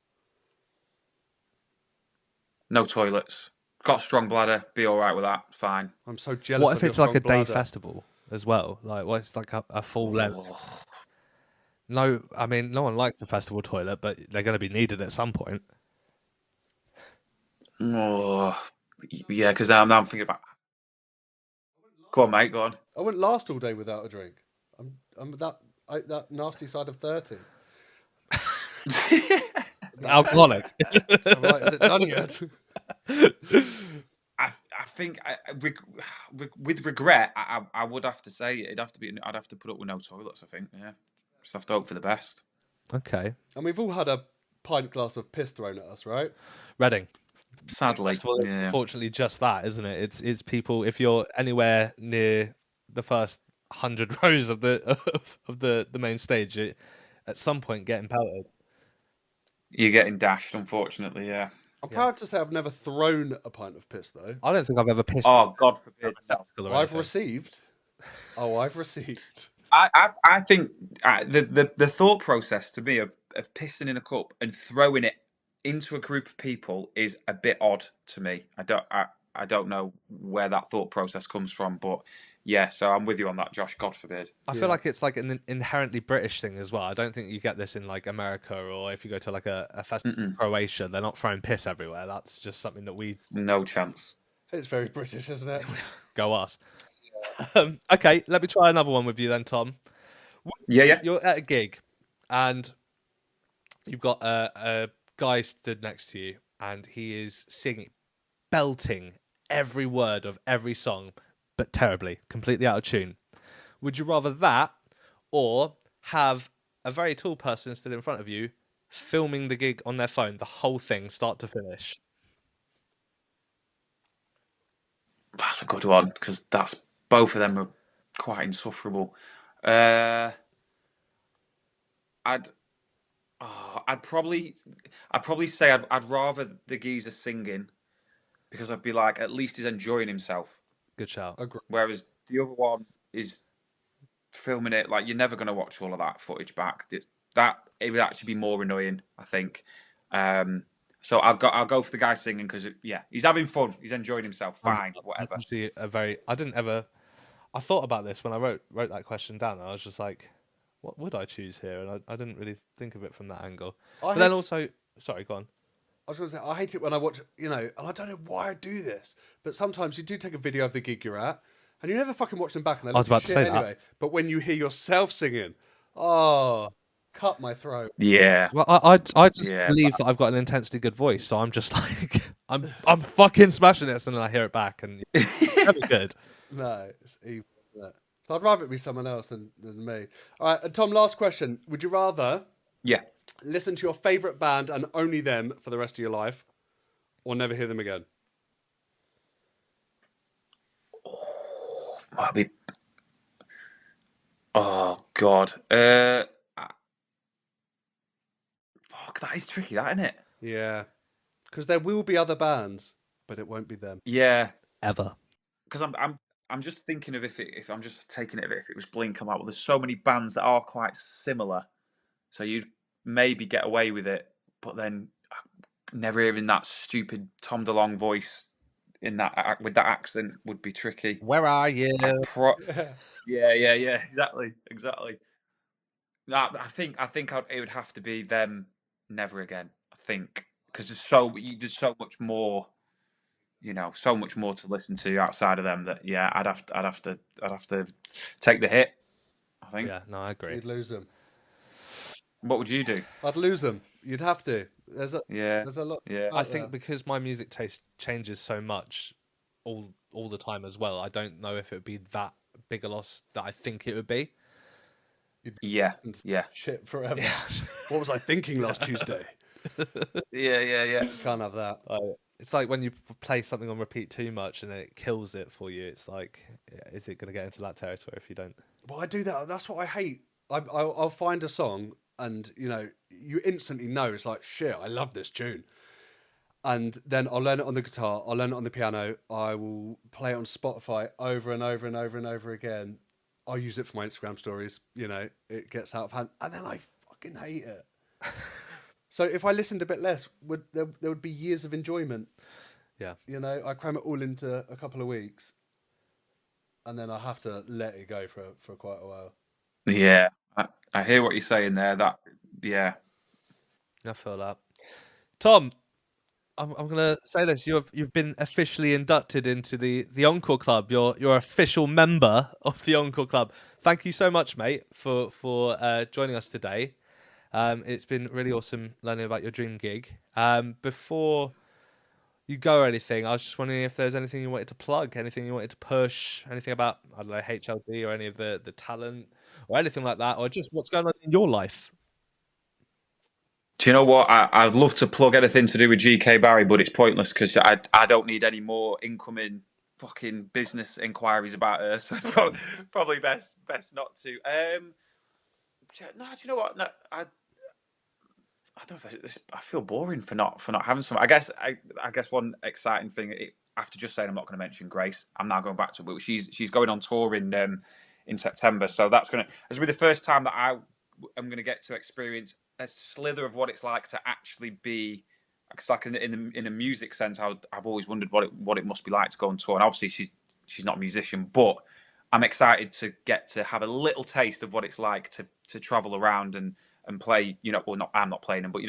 Speaker 2: No toilets. Got a strong bladder. Be all right with that. Fine.
Speaker 3: I'm so jealous.
Speaker 1: What
Speaker 3: of
Speaker 1: if
Speaker 3: your
Speaker 1: it's like
Speaker 3: strong
Speaker 1: a day
Speaker 3: bladder.
Speaker 1: festival as well? Like, what it's like a full length. No, I mean no one likes the festival toilet, but they're going to be needed at some point.
Speaker 2: Oh, yeah, because now I'm thinking about. Go on, mate. Go on.
Speaker 3: I wouldn't last all day without a drink. I'm that nasty side of 30.
Speaker 1: Alcoholic.
Speaker 3: I'm like, is it done yet?
Speaker 2: I think with regret, I would have to say it'd have to be. I'd have to put up with no toilets. I think. Yeah, just have to hope for the best.
Speaker 1: Okay.
Speaker 3: And we've all had a pint glass of piss thrown at us, right?
Speaker 1: Reading.
Speaker 2: Sadly,
Speaker 1: Festival is unfortunately just that, isn't it? It's people. If you're anywhere near the first 100 rows of the main stage, at some point getting pelted.
Speaker 2: You're getting dashed, unfortunately. Yeah.
Speaker 3: I'm proud to say I've never thrown a pint of piss though.
Speaker 1: I don't think I've ever pissed.
Speaker 2: Oh, God forbid. No.
Speaker 3: I've received. Oh, I've received.
Speaker 2: I think the thought process to me of pissing in a cup and throwing it into a group of people is a bit odd to me. I don't know where that thought process comes from, but yeah, so I'm with you on that, Josh. God forbid.
Speaker 1: I feel like it's like an inherently British thing as well. I don't think you get this in like America or if you go to like a festival in Croatia, they're not throwing piss everywhere. That's just something that we
Speaker 2: No chance.
Speaker 3: It's very British, isn't it?
Speaker 1: go us. Okay, let me try another one with you then, Tom.
Speaker 2: Yeah.
Speaker 1: You're at a gig and you've got a guy stood next to you and he is singing, belting every word of every song, but terribly, completely out of tune. Would you rather that or have a very tall person stood in front of you filming the gig on their phone, the whole thing, start to finish?
Speaker 2: That's a good one because both of them are quite insufferable. I'd probably say I'd rather the geezer singing because I'd be like, at least he's enjoying himself.
Speaker 1: Good shout.
Speaker 2: Whereas the other one is filming it like you're never going to watch all of that footage back. It would actually be more annoying, I think. So I'll go for the guy singing because he's having fun, he's enjoying himself. Fine, whatever.
Speaker 1: That's actually a very. I didn't ever. I thought about this when I wrote that question down. I was just like, what would I choose here? And I didn't really think of it from that angle. But then also, sorry, go on.
Speaker 3: I was going to say, I hate it when I watch, and I don't know why I do this, but sometimes you do take a video of the gig you're at, and you never fucking watch them back, and they look like shit anyway. But when you hear yourself singing, cut my throat.
Speaker 2: Yeah.
Speaker 1: Well, I just believe that I've got an intensely good voice, so I'm just like, I'm fucking smashing it, and then I hear it back, and it's never good.
Speaker 3: No, it's evil. So I'd rather it be someone else than me. All right, and Tom, last question. Would you rather listen to your favourite band and only them for the rest of your life, or never hear them again?
Speaker 2: Might be. Oh God. Fuck, that is tricky, that, isn't it?
Speaker 3: Yeah, because there will be other bands, but it won't be them.
Speaker 2: Yeah,
Speaker 1: ever.
Speaker 2: Because I'm just thinking of if I'm just taking it if it was Blink, I'm like, well, there's so many bands that are quite similar, so you'd maybe get away with it, but then never hearing that stupid Tom DeLonge voice in that with that accent would be tricky.
Speaker 1: Where are you?
Speaker 2: Yeah, exactly. No, I think it would have to be them. Never again. I think because there's so much more. So much more to listen to outside of them. That I'd have to take the hit. I think.
Speaker 1: Yeah, no, I agree.
Speaker 3: You'd lose them.
Speaker 2: What would you do?
Speaker 3: I'd lose them. You'd have to. There's a lot.
Speaker 2: Yeah.
Speaker 1: I think because my music taste changes so much all the time as well, I don't know if it would be that big a loss that I think it would be.
Speaker 2: Yeah.
Speaker 3: Shit forever. Yeah. What was I thinking last Tuesday?
Speaker 2: Yeah.
Speaker 3: Can't have that.
Speaker 1: It's like when you play something on repeat too much and then it kills it for you. It's like, is it going to get into that territory if you don't?
Speaker 3: Well, I do that. That's what I hate. I'll find a song and, you instantly know it's like, shit, I love this tune. And then I'll learn it on the guitar. I'll learn it on the piano. I will play it on Spotify over and over and over and over again. I'll use it for my Instagram stories. It gets out of hand. And then I fucking hate it. So if I listened a bit less, there would be years of enjoyment.
Speaker 1: Yeah.
Speaker 3: I cram it all into a couple of weeks. And then I have to let it go for quite a while.
Speaker 2: Yeah. I hear what you're saying there.
Speaker 1: I feel that. Tom, I'm gonna say this: you've been officially inducted into the Encore Club. You're official member of the Encore Club. Thank you so much, mate, for joining us today. It's been really awesome learning about your dream gig. Before you go or anything, I was just wondering if there's anything you wanted to plug, anything you wanted to push, anything about, I don't know, HLD or any of the talent or anything like that, or just what's going on in your life.
Speaker 2: Do you know what? I'd love to plug anything to do with GK Barry, but it's pointless because I don't need any more incoming fucking business inquiries about her. So probably best not to. No, do you know what? No, I don't know. I feel boring for not having some. I guess one exciting thing. After just saying I'm not going to mention Grace, I'm now going back to it. But she's going on tour in September, so that's going to be the first time that I am going to get to experience a slither of what it's like to actually be. Because like in a music sense, I've always wondered what it must be like to go on tour. And obviously she's not a musician, but I'm excited to get to have a little taste of what it's like to travel around and play. I'm not playing them, but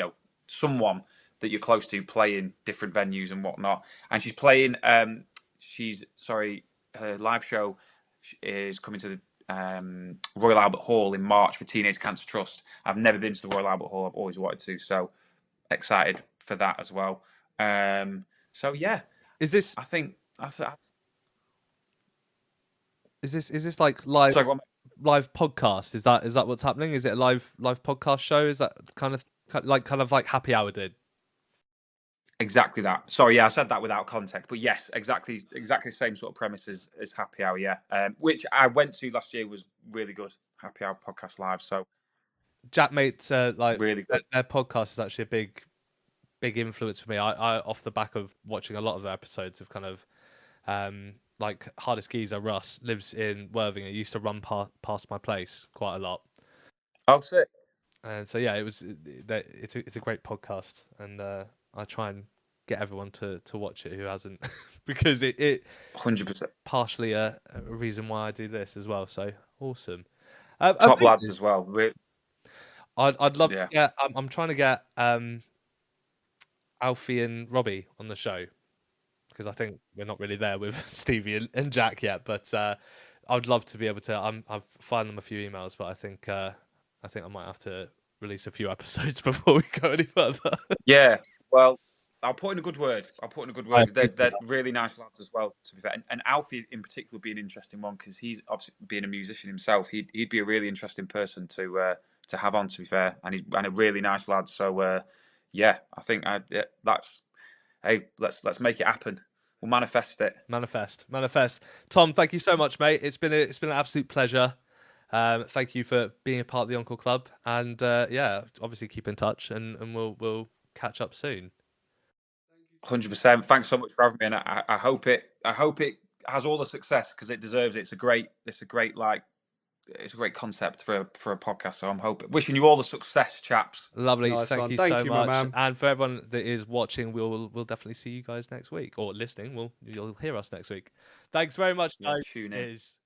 Speaker 2: someone that you're close to playing different venues and whatnot. And she's playing. Her live show is coming to the Royal Albert Hall in March for Teenage Cancer Trust. I've never been to the Royal Albert Hall. I've always wanted to, so excited for that as well. So yeah,
Speaker 1: is this?
Speaker 2: I think.
Speaker 1: Is this like live podcast? Is that what's happening? Is it a live podcast show? Is that kind of like Happy Hour did?
Speaker 2: Exactly that. Sorry, yeah, I said that without context, but yes, exactly the same sort of premise as Happy Hour, yeah. Which I went to last year was really good. Happy Hour podcast live. So
Speaker 1: Jack Mate's
Speaker 2: really good.
Speaker 1: Their podcast is actually a big influence for me. I off the back of watching a lot of their episodes of kind of like Hardest Geezer Russ lives in Worthing. He used to run past my place quite a lot.
Speaker 2: Oh, sick.
Speaker 1: And so yeah, it's a great podcast, and I try and get everyone to watch it who hasn't, because it
Speaker 2: 100%.
Speaker 1: partially a reason why I do this as well. So awesome.
Speaker 2: Top lads as well.
Speaker 1: I'd love to get. I'm trying to get Alfie and Robbie on the show, because I think we're not really there with Stevie and Jack yet. But I'd love to be able to. I've fired them a few emails, but I think I might have to release a few episodes before we go any further.
Speaker 2: Yeah, well, I'll put in a good word. They're
Speaker 1: that.
Speaker 2: really nice lads as well, to be fair. And Alfie in particular would be an interesting one, because he's obviously being a musician himself. He'd be a really interesting person to have on, to be fair. And he's a really nice lad. So yeah, I think that's hey, let's make it happen. We'll manifest it.
Speaker 1: Manifest. Tom, thank you so much, mate. It's been an absolute pleasure. Thank you for being a part of the Encore Club, and yeah, obviously keep in touch, and we'll catch up soon.
Speaker 2: 100%. Thanks so much for having me, and I hope it has all the success, because it deserves it. It's a great concept for a podcast. So I'm wishing you all the success, chaps.
Speaker 1: Lovely.
Speaker 3: Nice
Speaker 1: Thank
Speaker 3: one.
Speaker 1: you
Speaker 3: Thank
Speaker 1: so
Speaker 3: you, my
Speaker 1: much.
Speaker 3: man.
Speaker 1: And for everyone that is watching, we'll definitely see you guys next week, or listening. You'll hear us next week. Thanks very much, guys.
Speaker 2: Tune in.
Speaker 1: Cheers.